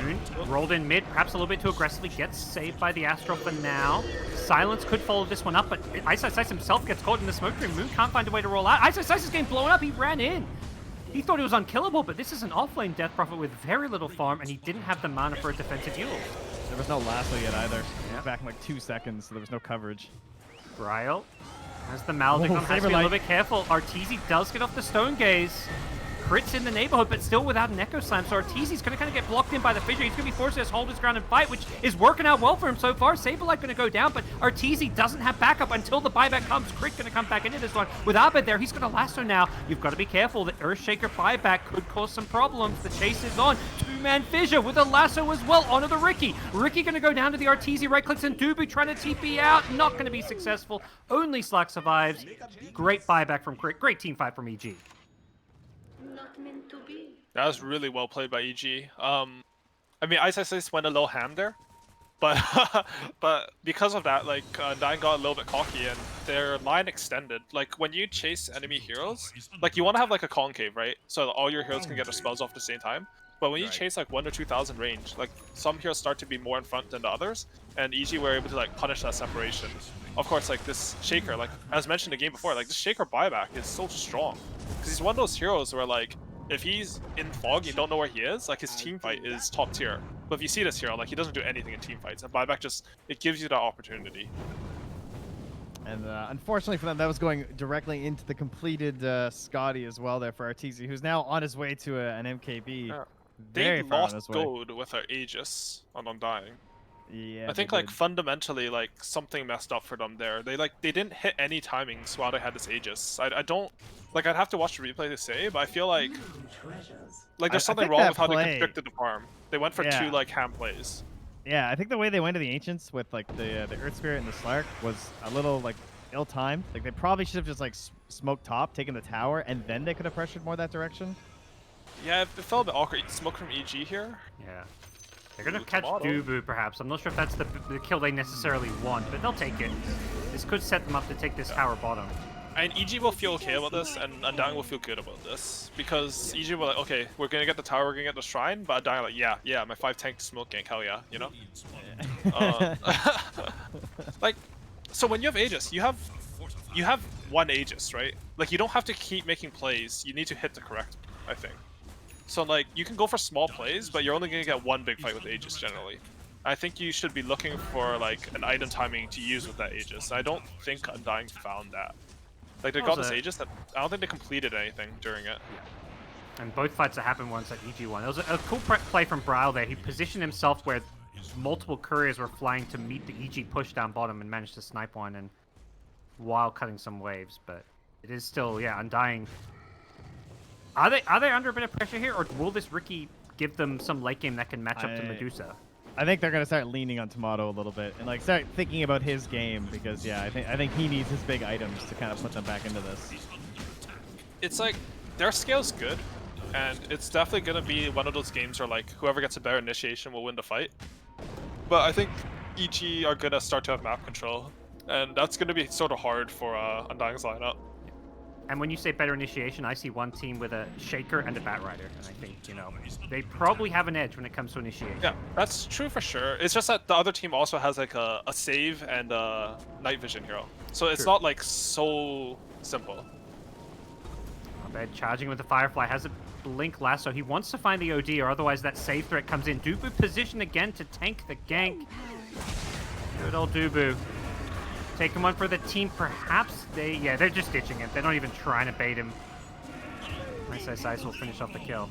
Moon rolled in mid, perhaps a little bit too aggressively, gets saved by the Astral for now. Silence could follow this one up, but Ice himself gets caught in the smoke screen. Moon can't find a way to roll out. Ice is getting blown up, he ran in. He thought it was unkillable, but this is an offlane Death Prophet with very little farm, and he didn't have the mana for a defensive heal. There was no lasso yet either. Back in like 2 seconds, so there was no coverage. Bryle has the Maledict on, has to be a little bit careful. Arteezy does get off the Stone Gaze. Crit's in the neighborhood, but still without an Echo Slam, so Arteezy's going to kind of get blocked in by the Fissure. He's going to be forced to just hold his ground and fight, which is working out well for him so far. Saberlight going to go down, but Arteezy doesn't have backup until the buyback comes. Crit going to come back into this one. With Abed there, he's going to lasso now. You've got to be careful. The Earthshaker buyback could cause some problems. The chase is on. Two-man Fissure with a lasso as well onto the Ricky. Ricky going to go down to the Arteezy, right-clicks, and Dubu trying to TP out. Not going to be successful. Only Slack survives. Great buyback from Crit. Great team fight from EG. That was really well played by EG. I mean, Ice went a little ham there, but but because of that, like, Undying got a little bit cocky and their line extended. Like, when you chase enemy heroes, like, you want to have like a concave, right? So that all your heroes can get their spells off at the same time. But when you chase like 1,000 or 2,000 range, like, some heroes start to be more in front than the others, and EG were able to like punish that separation. Of course, like, this Shaker, like, as mentioned in the game before, like, this Shaker buyback is so strong because he's one of those heroes where, like, if he's in fog, you don't know where he is, like, his team fight is top tier. But if you see this hero, like, he doesn't do anything in team fights, and buyback just, it gives you that opportunity. And unfortunately for them, that was going directly into the completed Scotty as well there for Arteezy, who's now on his way to an MKB. Yeah. Very They far on lost his way. gold with our Aegis on Undying. Yeah, I think, like, fundamentally, like, something messed up for them there. They didn't hit any timings while they had this Aegis. I don't, like, I'd have to watch the replay to say, but I feel like there's something wrong with how they constructed the farm. They went for 2, like, ham plays. Yeah, I think the way they went to the Ancients with, like, the Earth Spirit and the Slark was a little, like, ill-timed. Like, they probably should have just, like, smoked top, taken the tower, and then they could have pressured more that direction. Yeah, it felt a bit awkward. Smoke from EG here. Yeah. They're going to catch Dubu, perhaps. I'm not sure if that's the kill they necessarily want, but they'll take it. This could set them up to take this tower bottom. And EG will feel okay about this, and Undying will feel good about this. Because EG will like, okay, we're going to get the tower, we're going to get the shrine, but Undying like, yeah, my 5-tank smoke gank, hell yeah, you know? Like, so when you have Aegis, you have 1 Aegis, right? Like, you don't have to keep making plays, you need to hit the correct, I think. So, like, you can go for small plays, but you're only going to get 1 big fight with Aegis, generally. I think you should be looking for, like, an item timing to use with that Aegis. I don't think Undying found that. Like, they got this Aegis, that I don't think they completed anything during it. Yeah. And both fights that happened once at EG won. It was a cool play from Bryle there. He positioned himself where multiple couriers were flying to meet the EG push down bottom and managed to snipe one, and while cutting some waves. But it is still, yeah, Undying. Are they under a bit of pressure here, or will this Ricky give them some late game that can match up to Medusa? I think they're gonna start leaning on Tomato a little bit and like start thinking about his game because yeah, I think he needs his big items to kind of put them back into this. It's like their scale's good, and it's definitely gonna be one of those games where like whoever gets a better initiation will win the fight. But I think EG are gonna start to have map control, and that's gonna be sort of hard for Undying's lineup. And when you say better initiation, I see one team with a Shaker and a Batrider, and I think, you know, they probably have an edge when it comes to initiation. Yeah, that's true for sure. It's just that the other team also has like a save and a night vision hero, so it's not like so simple. Abed charging with the Firefly, has a blink lasso. He wants to find the OD, or otherwise that save threat comes in. Dubu position again to tank the gank. Good old Dubu. Taking one for the team, perhaps. They're just ditching it. They're not even trying to bait him. Nice Ice will finish off the kill.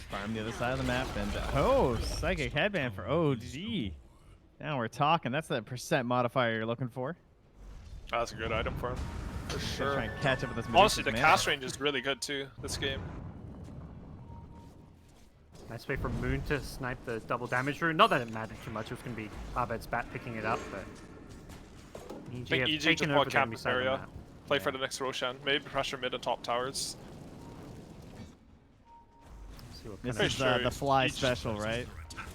Farm the other side of the map, and Psychic Headband for OG. Now we're talking. That's the percent modifier you're looking for. That's a good item for him, for sure. Try and catch up with this. Honestly, the cast range is really good too this game. Nice way for Moon to snipe the double damage rune. Not that it mattered too much. It was going to be Abed's bat picking it up, but I think EG just want camp this area. Play for the next Roshan. Maybe pressure mid and top towers. This is the fly special, right?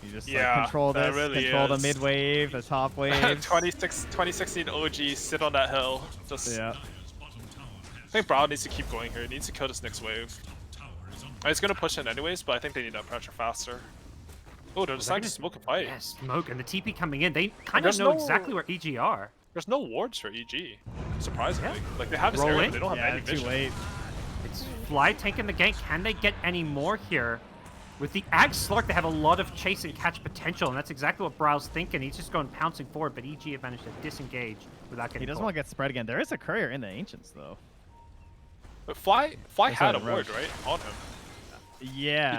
You just like, control this, really control the mid wave, the top wave. 2016 OG, sit on that hill. Just I think Brown needs to keep going here. He needs to kill this next wave. It's gonna push in anyways, but I think they need that pressure faster. Oh, they're deciding to smoke a fight. Yeah, smoke, and the TP coming in. They kind of know exactly where EG are. There's no wards for EG, surprisingly. Like, they have this area, but they don't have any vision. Too late. It's Fly taking the gank. Can they get any more here? With the Ag Slark, they have a lot of chase and catch potential, and that's exactly what Brow's thinking. He's just going pouncing forward, but EG have managed to disengage without getting He doesn't caught. want to get spread again. There is a courier in the Ancients, though. But Fly had a ward, right, on him. Yeah,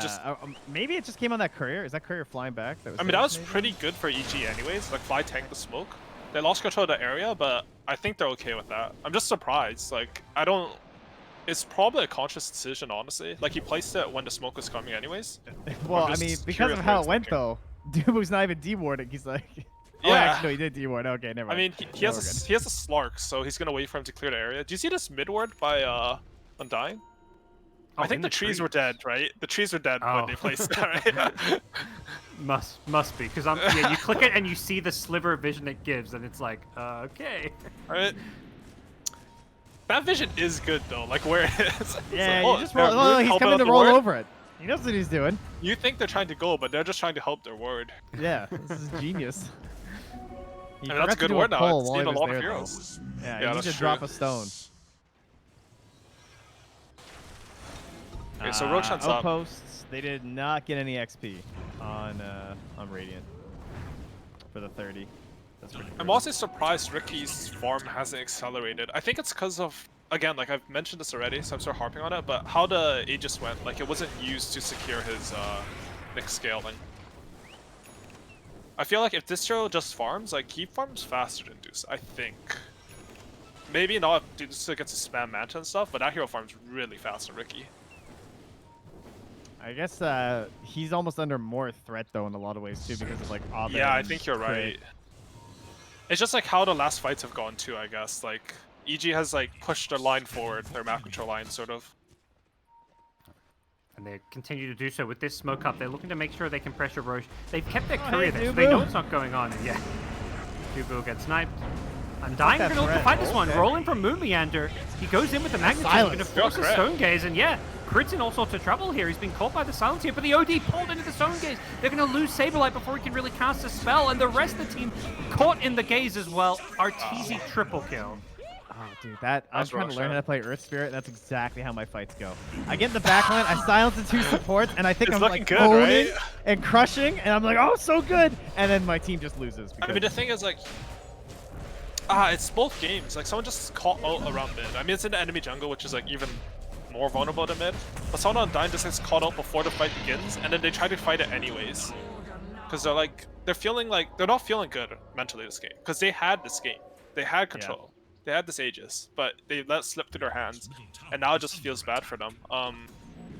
maybe it just came on that courier. Is that courier flying back? I mean, that was pretty good for EG anyways. Like, Fly tanked the smoke. They lost control of the area, but I think they're okay with that. I'm just surprised. Like, I don't... It's probably a conscious decision, honestly. Like, he placed it when the smoke was coming anyways. Well, I mean, because of how it went, though. Dubu's not even dewarding. He's like... Oh, actually, no, he did deward. Okay, never mind. I mean, he has a Slark, so he's gonna wait for him to clear the area. Do you see this mid ward by Undying? I think the trees were dead, right? The trees were dead when they placed it, right? Must be, because you click it and you see the sliver of vision it gives, and it's like, okay. Right. That vision is good though, like where it is. Yeah, like, you just roll. Oh, he's coming to roll over it. He knows what he's doing. You think they're trying to go, but they're just trying to help their ward. Yeah, this is genius. I mean, that's a good word now. It's seen a lot of heroes. Yeah, you need to drop a stone. Okay, so Roshan's up. Outposts, they did not get any XP on Radiant for the 30. That's pretty I'm also surprised Ricky's farm hasn't accelerated. I think it's because of, again, like I've mentioned this already, so I'm sort of harping on it, but how the Aegis went, like it wasn't used to secure his next scaling. I feel like if this hero just farms, like he farms faster than Deuce, I think. Maybe not if Deuce gets to spam Manta and stuff, but that hero farms really fast than Ricky. I guess he's almost under more threat though in a lot of ways too because of like Abed. Yeah, I think you're right. It's just like how the last fights have gone too, I guess. Like EG has like pushed their line forward, their map control line sort of. And they continue to do so with this smoke up. They're looking to make sure they can pressure Roche. They've kept their courier there, so they know it's not going on. And yeah, Dubu will get sniped. Undying going to look to fight this one. Rolling from Moon Meander. He goes in with the magnitude. He's going to force a Stone Gaze. And yeah, Crit's in all sorts of trouble here. He's been caught by the silence here, but the OD pulled into the Stone Gaze. They're going to lose Saberlight before he can really cast a spell. And the rest of the team caught in the gaze as well. Arteezy triple kill. Oh, dude, I'm trying to learn how to play Earth Spirit. That's exactly how my fights go. I get in the backline, I silence the 2 supports, and I think I'm like good, owning right? and crushing, and I'm like, oh, so good. And then my team just loses. I mean, the thing is like, it's both games. Like someone just caught out around mid. I mean, it's in the enemy jungle, which is like even more vulnerable to mid. But someone on Undying just gets caught out before the fight begins, and then they try to fight it anyways. Because they're feeling like they're not feeling good mentally this game. Because they had this game, they had control. Yeah. They had this Aegis, but they let it slip through their hands, and now it just feels bad for them.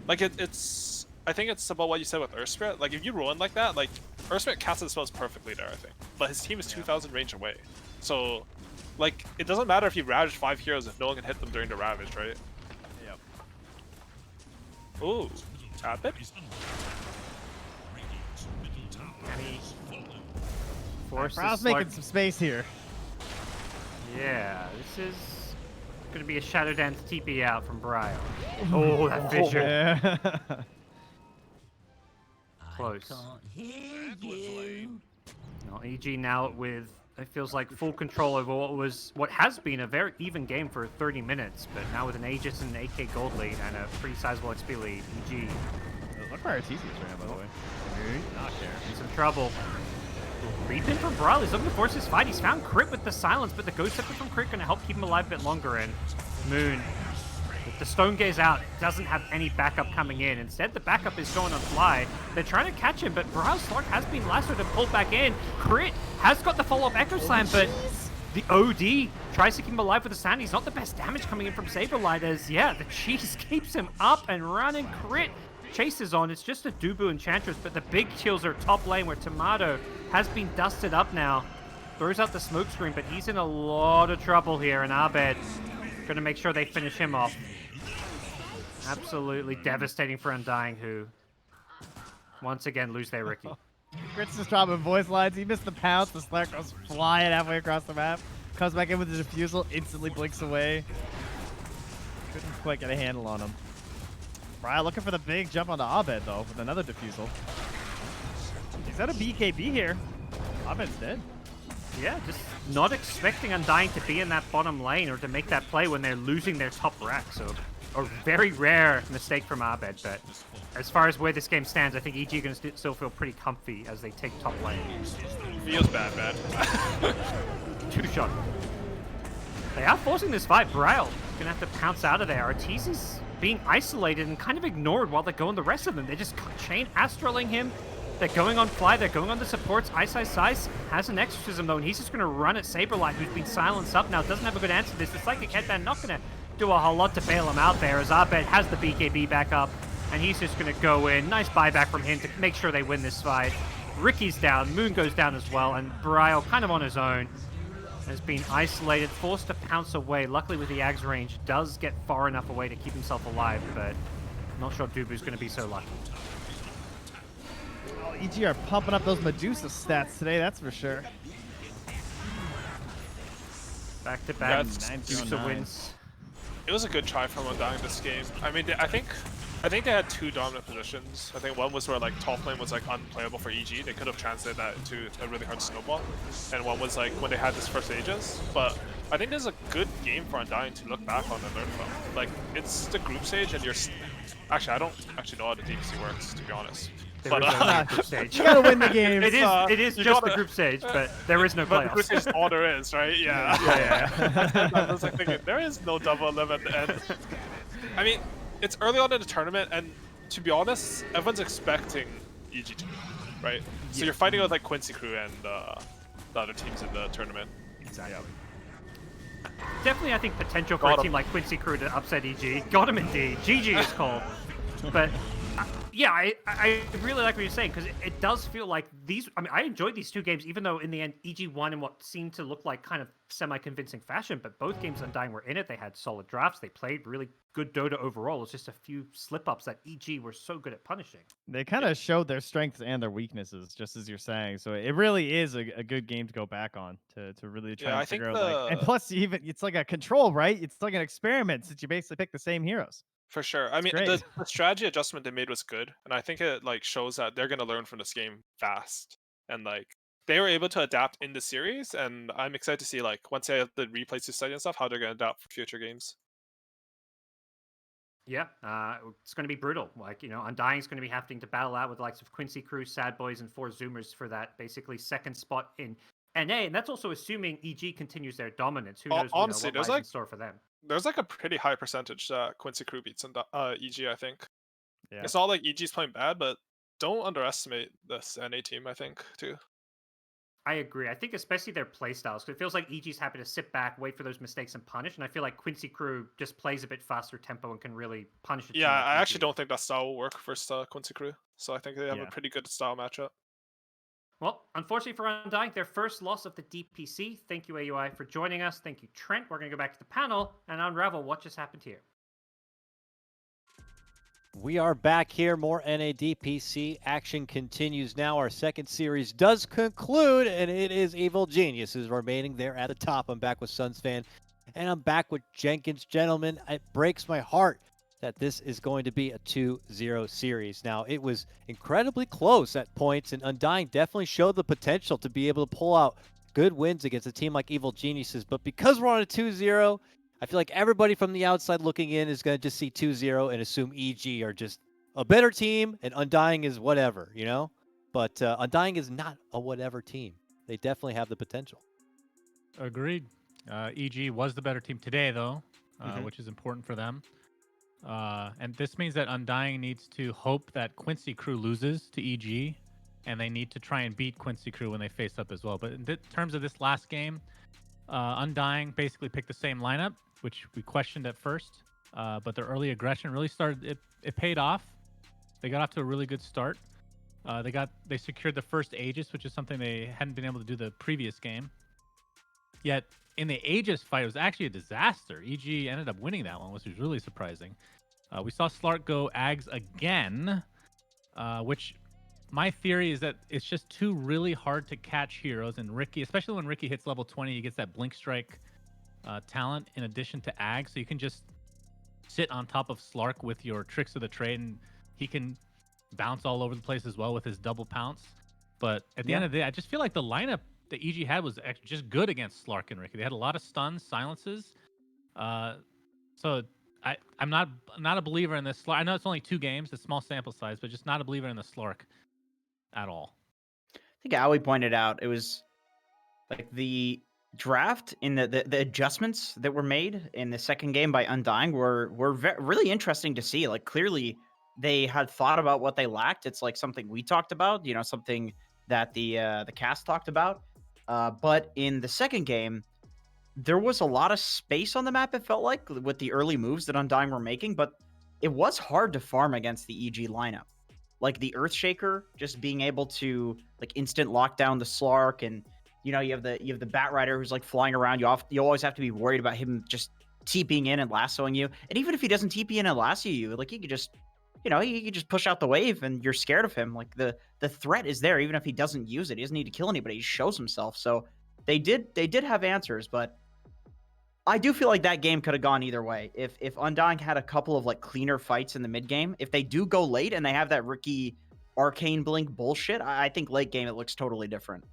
Like it's, I think it's about what you said with Earth Spirit. Like if you ruin like that, like Earth Spirit casts the spells perfectly there, I think. But his team is 2,000 range away, so like it doesn't matter if you ravage 5 heroes if no one can hit them during the ravage, right? Yep. Ooh, tap it. Force Brow's the Slark- making some space here. Yeah, this is going to be a Shadow Dance TP out from Brio. Oh, that fissure. Yeah. Close. I can't hear you. No, EG now with, it feels like full control over what has been a very even game for 30 minutes, but now with an Aegis and an 8k gold lead and a pretty sizable XP lead, EG Look where Arteezy is right now, by the way. Not there. in some trouble. Creep in from Brawl. He's looking to force his fight. He's found Crit with the silence, but the Ghost Scepter from Crit going to help keep him alive a bit longer. And Moon, with the Stone Gaze out, doesn't have any backup coming in. Instead, the backup is going on Fly. They're trying to catch him, but Brawl Slark has been lassoed and pulled back in. Crit has got the follow-up Echo Slam, but the OD tries to keep him alive with the Sand. He's not the best damage coming in from Saberlight as, yeah, the cheese keeps him up and running. Crit chases on. It's just a Dubu Enchantress, but the big kills are top lane where Tomato has been dusted up now. Throws out the smoke screen, but he's in a lot of trouble here, and Abed going to make sure they finish him off. Absolutely devastating for Undying, who once again lose their Ricky. Grit's just dropping voice lines. He missed the pounce. The Slayer goes flying halfway across the map. Comes back in with the defusal. Instantly blinks away. Couldn't quite get a handle on him. Brian looking for the big jump onto Abed, though, with another defusal. He's at a BKB here. Abed's dead. Yeah, just not expecting Undying to be in that bottom lane or to make that play when they're losing their top rack. So a very rare mistake from Abed, but as far as where this game stands, I think EG are going to still feel pretty comfy as they take top lane. Feels bad, man. Two-shot. They are forcing this fight. Brile going to have to pounce out of there. Arteezy's being isolated and kind of ignored while they're going the rest of them. They just chain astraling him. They're going on Fly, they're going on the supports. Ice has an exorcism though, and he's just going to run at Saberlight, who's been silenced up now. Doesn't have a good answer to this. The Psychic Headband not going to do a whole lot to bail him out there, as Abed has the BKB back up, and he's just going to go in. Nice buyback from him to make sure they win this fight. Ricky's down, Moon goes down as well, and Brile kind of on his own. Has been isolated, forced to pounce away. Luckily with the Ag's range, does get far enough away to keep himself alive, but not sure Dubu's going to be so lucky. Oh, EG are pumping up those Medusa stats today, that's for sure. Back to back, That's- Medusa wins. It was a good try from Undying this game. I mean, I think they had two dominant positions. I think one was where like top lane was like unplayable for EG. They could have translated that into a really hard snowball. And one was like when they had this first Aegis. But I think this is a good game for Undying to look back on and learn from. Like, it's the group stage and you're... Actually, I don't actually know how the DPC works, to be honest. There is no group stage. You gotta win the game. It is you just gotta- the group stage, but there is no But the group playoffs. stage is all there is, right? Yeah. I was like thinking, there is no double 11. And I mean, it's early on in the tournament, and to be honest, everyone's expecting EG to win, right? So you're fighting with like Quincy Crew and the other teams in the tournament. Exactly. Definitely, I think potential for Got a him. team like Quincy Crew to upset EG. Got him indeed. GG is called. But yeah, I really like what you're saying, because it does feel like these... I mean, I enjoyed these two games, even though in the end EG won in what seemed to look like kind of semi-convincing fashion, but both games Undying were in it. They had solid drafts. They played really good Dota overall. It's just a few slip-ups that EG were so good at punishing. They kind of showed their strengths and their weaknesses, just as you're saying. So it really is a good game to go back on to really try Yeah, I and think figure out. Like, and the- plus, it's like a control, right? It's like an experiment since you basically pick the same heroes. For sure. I mean, great. the strategy adjustment they made was good, and I think it like shows that they're gonna learn from this game fast, and like they were able to adapt in the series, and I'm excited to see like once they have the replays to study and stuff, how they're gonna adapt for future games. Yeah, it's going to be brutal. Like, you know, Undying's going to be having to battle out with the likes of Quincy Crew, Sad Boys, and Four Zoomers for that basically second spot in NA, and that's also assuming EG continues their dominance. Who knows Honestly, what there's lies in like- store for them. There's like a pretty high percentage that Quincy Crew beats EG. I think Yeah. it's not like EG's playing bad, but don't underestimate this NA team. I think too. I agree. I think especially their playstyles, because it feels like EG's happy to sit back, wait for those mistakes, and punish. And I feel like Quincy Crew just plays a bit faster tempo and can really punish a team Yeah, like I EG. actually don't think that style will work versus Quincy Crew. So I think they have Yeah. a pretty good style matchup. Well, unfortunately for Undying, their first loss of the DPC. Thank you, AUI, for joining us. Thank you, Trent. We're going to go back to the panel and unravel what just happened here. We are back here. More NADPC action continues now. Our second series does conclude, and it is Evil Geniuses remaining there at the top. I'm back with Sunsfan, and I'm back with Jenkins. Gentlemen, it breaks my heart that this is going to be a 2-0 series. Now, it was incredibly close at points, and Undying definitely showed the potential to be able to pull out good wins against a team like Evil Geniuses. But because we're on a 2-0, I feel like everybody from the outside looking in is going to just see 2-0 and assume EG are just a better team and Undying is whatever, you know? But Undying is not a whatever team. They definitely have the potential. Agreed. EG was the better team today, though, which is important for them. And this means that Undying needs to hope that Quincy Crew loses to EG, and they need to try and beat Quincy Crew when they face up as well. But in terms of this last game, Undying basically picked the same lineup, which we questioned at first, but their early aggression really started. It paid off. They got off to a really good start. They secured the first Aegis, which is something they hadn't been able to do the previous game. Yet in the Aegis fight, it was actually a disaster. EG ended up winning that one, which was really surprising. We saw Slark go Ags again, which my theory is that it's just two really hard to catch heroes, and Ricky, especially when Ricky hits level 20, he gets that Blink Strike talent in addition to Ag, so you can just sit on top of Slark with your Tricks of the Trade, and he can bounce all over the place as well with his double pounce. But at the end of the day, I just feel like the lineup that EG had was just good against Slark and Ricky. They had a lot of stuns, silences. So I'm not a believer in this Slark. I know it's only 2 games, a small sample size, but just not a believer in the Slark at all. I think Owie pointed out it was like the draft in the adjustments that were made in the second game by Undying were really interesting to see. Like clearly they had thought about what they lacked. It's like something we talked about, you know, something that the cast talked about. But in the second game, there was a lot of space on the map, it felt like, with the early moves that Undying were making, but it was hard to farm against the EG lineup. Like the Earthshaker, just being able to like instant lock down the Slark, and you know, you have the Bat Rider who's like flying around. You always have to be worried about him just TPing in and lassoing you. And even if he doesn't TP in and lasso you, like you could just, you know, you could just push out the wave and you're scared of him. Like the threat is there, even if he doesn't use it. He doesn't need to kill anybody. He shows himself. So they did have answers, but I do feel like that game could have gone either way. If Undying had a couple of like cleaner fights in the mid game, if they do go late and they have that Ricky Arcane Blink bullshit, I think late game it looks totally different.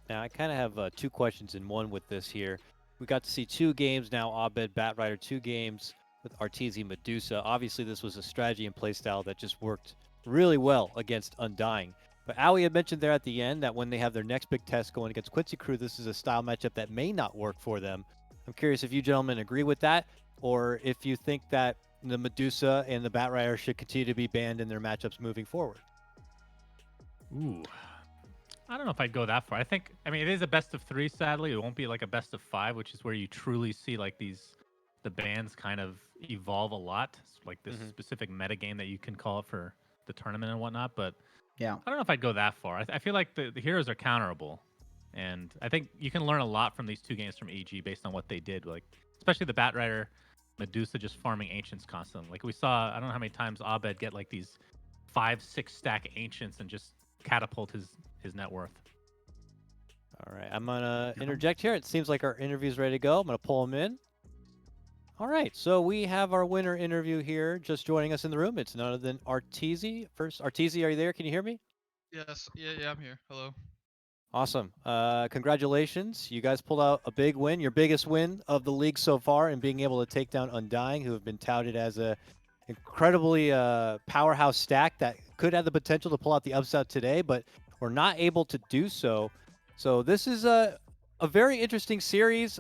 Now, I kind of have 2 questions in one with this here. We got to see 2 games now, Abed, Bat Rider, 2 games with Arteezy, Medusa. Obviously, this was a strategy and playstyle that just worked really well against Undying. But Owie had mentioned there at the end that when they have their next big test going against Quincy Crew, this is a style matchup that may not work for them. I'm curious if you gentlemen agree with that, or if you think that the Medusa and the Bat Rider should continue to be banned in their matchups moving forward. Ooh. I don't know if I'd go that far. I mean, it is a best of 3, sadly. It won't be like a best of 5, which is where you truly see like the bans kind of evolve a lot. It's like this specific meta game that you can call it for the tournament and whatnot. But yeah, I don't know if I'd go that far. I feel like the heroes are counterable. And I think you can learn a lot from these 2 games from EG based on what they did. Like, especially the Bat Rider, Medusa just farming Ancients constantly. Like we saw, I don't know how many times Abed get like these 5-6 stack Ancients and just catapult his net worth. All right, I'm going to interject here. It seems like our interview's ready to go. I'm going to pull him in. All right, so we have our winner interview here just joining us in the room. It's none other than Arteezy. First, Arteezy, are you there? Can you hear me? Yes, yeah, I'm here. Hello. Awesome. Congratulations. You guys pulled out a big win, your biggest win of the league so far, and being able to take down Undying, who have been touted as a incredibly powerhouse stack that could have the potential to pull out the upset today, but were not able to do so. So this is a very interesting series.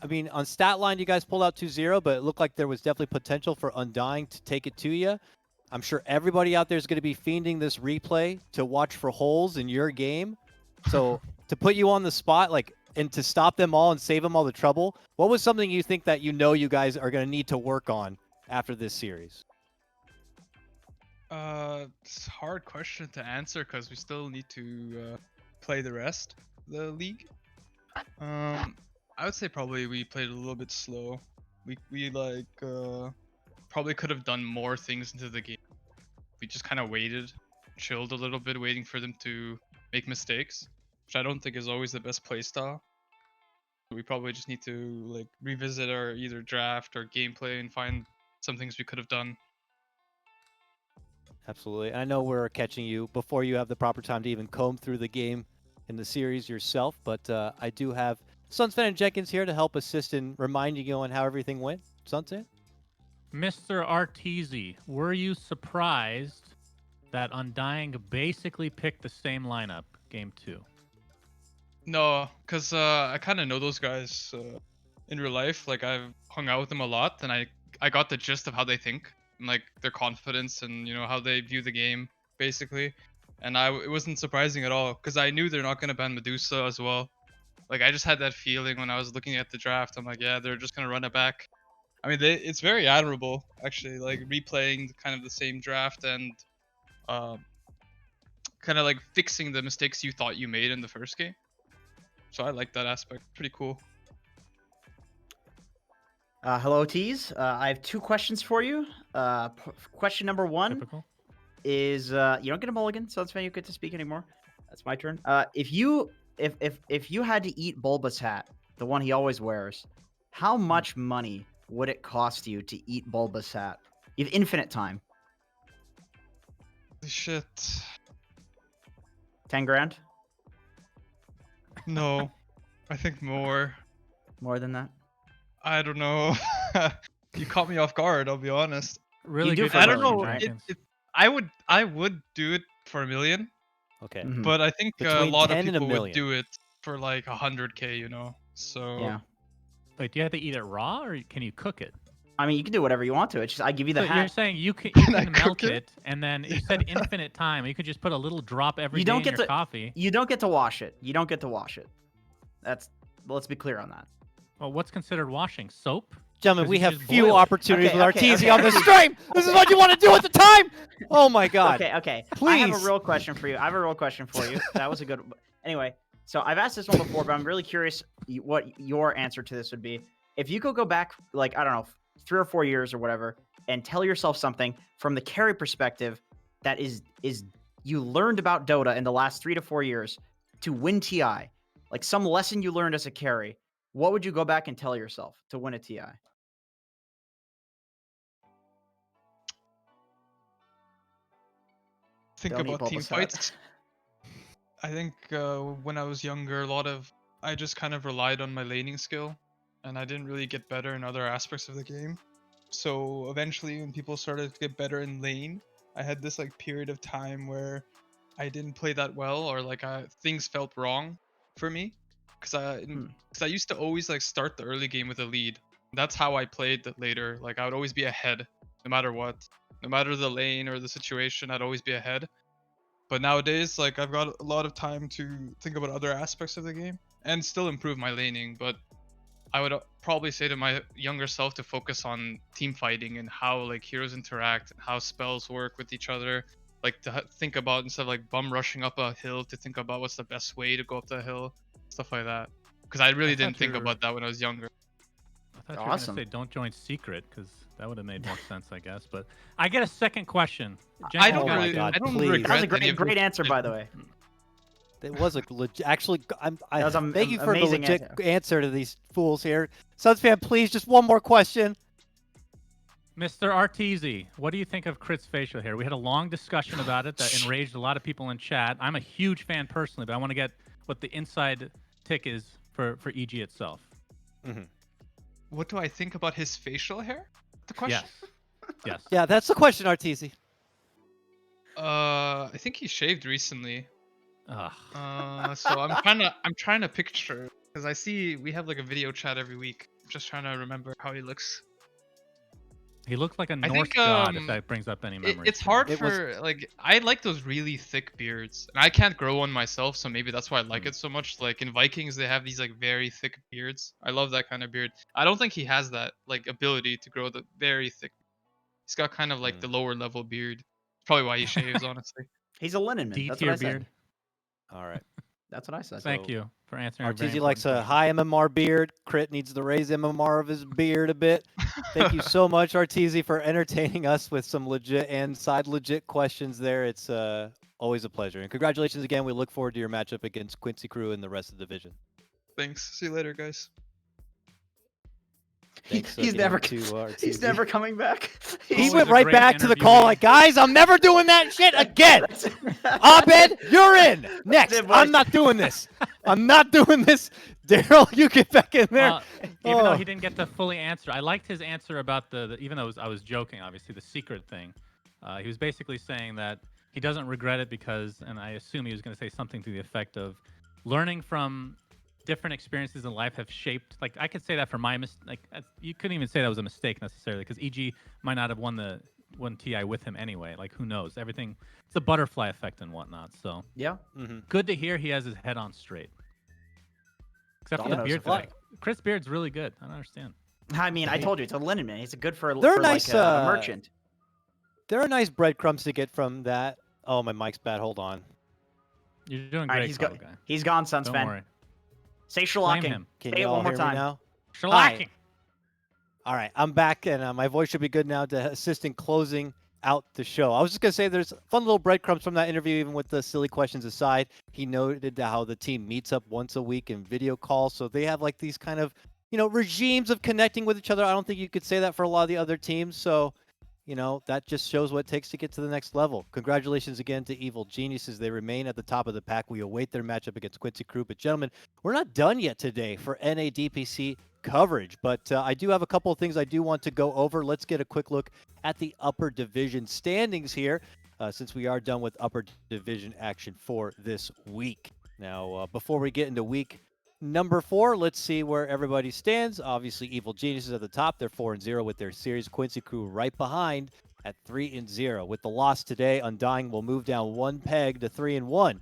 I mean, on stat line, you guys pulled out 2-0, but it looked like there was definitely potential for Undying to take it to you. I'm sure everybody out there is going to be fiending this replay to watch for holes in your game. So to put you on the spot, like, and to stop them all and save them all the trouble, what was something you think that you guys are going to need to work on after this series? It's a hard question to answer because we still need to play the rest of the league. I would say probably we played a little bit slow. We like probably could have done more things into the game. We just kind of waited, chilled a little bit, waiting for them to make mistakes, which I don't think is always the best playstyle. We probably just need to like revisit our either draft or gameplay and find some things we could have done. Absolutely. I know we're catching you before you have the proper time to even comb through the game in the series yourself, but I do have Sunsfan and Jenkins here to help assist in reminding you on how everything went. Sunfan? Mr. Arteezy, were you surprised that Undying basically picked the same lineup game 2? No, because I kind of know those guys in real life. Like, I've hung out with them a lot, and I got the gist of how they think, and like their confidence, and how they view the game, basically. And it wasn't surprising at all, because I knew they're not gonna ban Medusa as well. Like, I just had that feeling when I was looking at the draft. I'm like, yeah, they're just gonna run it back. I mean, it's very admirable, actually, like replaying kind of the same draft and kind of like fixing the mistakes you thought you made in the first game. So I like that aspect. Pretty cool. Hello, T's. I have 2 questions for you. Question number 1 Typical. is you don't get a mulligan, so that's why you get to speak anymore. That's my turn. If you had to eat Bulba's hat, the one he always wears, how much money would it cost you to eat Bulba's hat? You have infinite time. Shit. 10 grand? No, I think more. More than that? I don't know. You caught me off guard. I'll be honest. Really do good. for I don't Million, know. right? I would do it for $1 million, Okay. Mhm. but I think a Between lot 10 of and a people would million. do it for like 100K. So Yeah. Wait, do you have to eat it raw, or can you cook it? I mean, you can do whatever you want to. It's just I give you the So you're hat. saying you can Can I melt cook it? it, and then you said infinite time. You could just put a little drop every You day don't in get your to- coffee. You don't get to wash it. You don't get to wash it. Let's be clear on that. Well, what's considered washing? Soap? Gentlemen, 'Cause we you have just few boil it. opportunities Okay, with okay, Arteezy okay, on this okay. stream. This is what you want to do at the time. Oh my God. Okay. I have Please. a real question for you. That was a good. Anyway, so I've asked this one before, but I'm really curious what your answer to this would be. If you could go back, like I don't know, 3 or 4 years or whatever, and tell yourself something from the carry perspective that is you learned about Dota in the last 3 to 4 years to win TI, like some lesson you learned as a carry. What would you go back and tell yourself to win a TI? think Don't eat about team Bulba's hat. fights. I think when I was younger, I just kind of relied on my laning skill, and I didn't really get better in other aspects of the game. So eventually, when people started to get better in lane, I had this like period of time where I didn't play that well, or like things felt wrong for me, because I used to always like start the early game with a lead. That's how I played later. Like I would always be ahead, no matter what, no matter the lane or the situation. I'd always be ahead. But nowadays, like I've got a lot of time to think about other aspects of the game and still improve my laning. But I would probably say to my younger self to focus on team fighting and how like heroes interact and how spells work with each other. Like to think about, instead of like bum rushing up a hill, to think about what's the best way to go up the hill, stuff like that. Because I really didn't think about that when I was younger. I thought you were Awesome. going to say don't join Secret, because that would have made more sense, I guess. But I get a second question. I Jenkins don't Oh my really, God, I don't please. regret That was a any of great those answer, by the decisions. way. It was a legit. Actually, I That was a thank you for the amazing legit answer to these fools here. Sunsfan, please, just one more question. Mr. Arteezy, what do you think of Crit's facial hair? We had a long discussion about it that enraged a lot of people in chat. I'm a huge fan personally, but I want to get what the inside tick is for EG itself. What do I think about his facial hair? The question. Yes. Yeah, that's the question, Arteezy. I think he shaved recently. Ugh. So I'm trying to picture, because I see we have like a video chat every week. I'm just trying to remember how he looks. He looked like a I Norse think, god, if that brings up any memories. It's hard It was- for like, I like those really thick beards, and I can't grow one myself, so maybe that's why I like it so much. Like in Vikings, they have these like very thick beards. I love that kind of beard. I don't think he has that like ability to grow the very thick. He's got kind of like the lower level beard. Probably why he shaves, honestly. He's a linen man. D That's what I tier said. beard. All right. That's what I said. Thank you for answering. a very Arteezy likes a important high MMR beard. Crit needs to raise MMR of his beard a bit. Thank you so much, Arteezy, for entertaining us with some legit and side legit questions there. It's always a pleasure. And congratulations again. We look forward to your matchup against Quincy Crew in the rest of the division. Thanks. See you later, guys. Thanks, He's again never to he's Arteezy. never coming back. He Always went a right great back to the call interviewee. like, guys, I'm never doing that shit again. Abed, you're in. Next. it, I'm boys. not doing this. I'm not doing this. Daryl, you get back in there. Well, even though Oh. he didn't get to fully answer, I liked his answer about the even though I was joking, obviously, the secret thing. He was basically saying that he doesn't regret it because, and I assume he was going to say something to the effect of learning from different experiences in life have shaped, like I could say that for my you couldn't even say that was a mistake necessarily because EG might not have won TI with him anyway. Like who knows? Everything, it's a butterfly effect and whatnot. So Yeah. good to hear he has his head on straight. Except for the Dominoes beard effect. thing. Chris Beard's really good. I don't understand. I mean, I told you it's a linen man. He's good for, They're for nice, like a merchant. There are nice breadcrumbs to get from that. Oh, my mic's bad. Hold on. You're doing All right, great, he's Cobble go- guy. He's gone, Don't Sunsfan. worry. Say Blame shellacking. him. Can Say it you all one more hear time. me now? Shellacking. All right, I'm back, and my voice should be good now to assist in closing out the show. I was just going to say there's fun little breadcrumbs from that interview, even with the silly questions aside. He noted how the team meets up once a week in video calls, so they have like these kind of, regimes of connecting with each other. I don't think you could say that for a lot of the other teams, so, that just shows what it takes to get to the next level. Congratulations again to Evil Geniuses. They remain at the top of the pack. We await their matchup against Quincy Crew, but gentlemen, we're not done yet today for NADPC coverage, but I do have a couple of things I do want to go over. Let's get a quick look at the upper division standings here, since we are done with upper division action for this week. Now, before we get into week number 4, let's see where everybody stands. Obviously, Evil Geniuses at the top. They're 4-0 with their series. Quincy Crew right behind at 3-0. With the loss today, Undying will move down one peg to 3-1.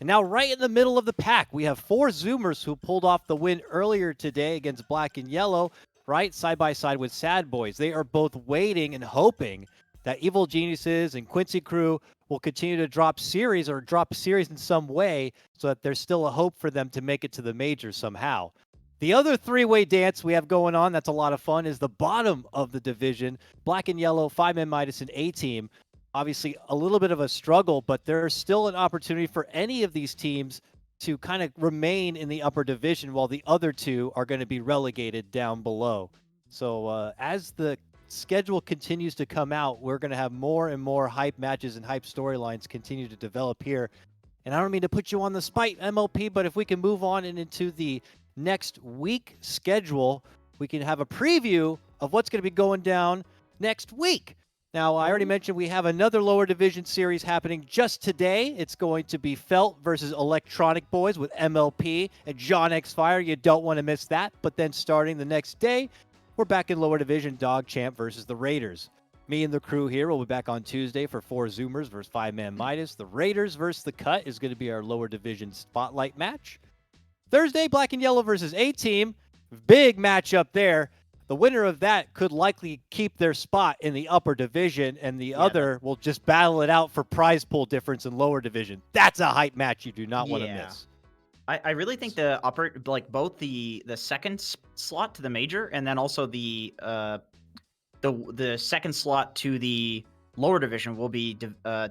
And now right in the middle of the pack, we have 4 Zoomers who pulled off the win earlier today against Black and Yellow, right side by side with Sad Boys. They are both waiting and hoping that Evil Geniuses and Quincy Crew will continue to drop series in some way so that there's still a hope for them to make it to the majors somehow. The other 3-way dance we have going on that's a lot of fun is the bottom of the division. Black and Yellow, 5-man Midas, and A-Team. Obviously, a little bit of a struggle, but there's still an opportunity for any of these teams to kind of remain in the upper division while the other 2 are going to be relegated down below. So as the schedule continues to come out, we're going to have more and more hype matches and hype storylines continue to develop here. And I don't mean to put you on the spot, MLP, but if we can move on and into the next week schedule, we can have a preview of what's going to be going down next week. Now, I already mentioned we have another lower division series happening just today. It's going to be Felt versus Electronic Boys with MLP and John X Fire. You don't want to miss that. But then starting the next day, we're back in lower division, Dog Champ versus the Raiders. Me and the crew here will be back on Tuesday for 4 Zoomers versus 5-man Midas. The Raiders versus the Cut is going to be our lower division spotlight match. Thursday, Black and Yellow versus A-Team. Big matchup there. The winner of that could likely keep their spot in the upper division, and the other will just battle it out for prize pool difference in lower division. That's a hype match you do not want to miss. I really think the upper, like both the second slot to the major and then also the second slot to the lower division will be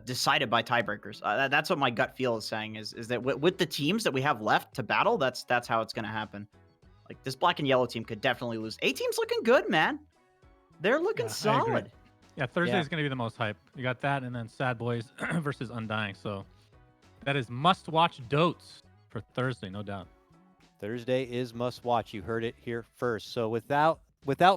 decided by tiebreakers. That's what my gut feel is saying is that with the teams that we have left to battle, that's how it's going to happen. Like this Black and Yellow team could definitely lose. A-Team's looking good, man. They're looking solid. Yeah, Thursday is going to be the most hype. You got that, and then Sad Boys versus Undying. So that is must-watch dotes for Thursday, no doubt. Thursday is must-watch. You heard it here first. So without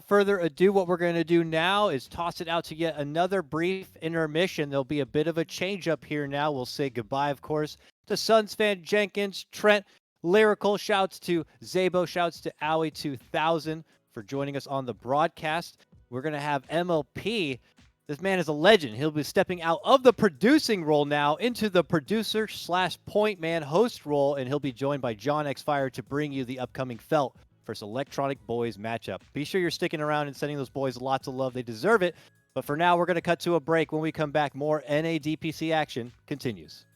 further ado, what we're going to do now is toss it out to yet another brief intermission. There'll be a bit of a change-up here now. We'll say goodbye, of course, to Suns fan Jenkins, Trent, Lyrical. Shouts to Zabo. Shouts to Owie 2000 for joining us on the broadcast. We're going to have MLP. This man is a legend. He'll be stepping out of the producing role now into the producer/point man host role, and he'll be joined by John X Fire to bring you the upcoming Felt versus Electronic Boys matchup. Be sure you're sticking around and sending those boys lots of love. They deserve it. But for now, we're going to cut to a break. When we come back, more NADPC action continues.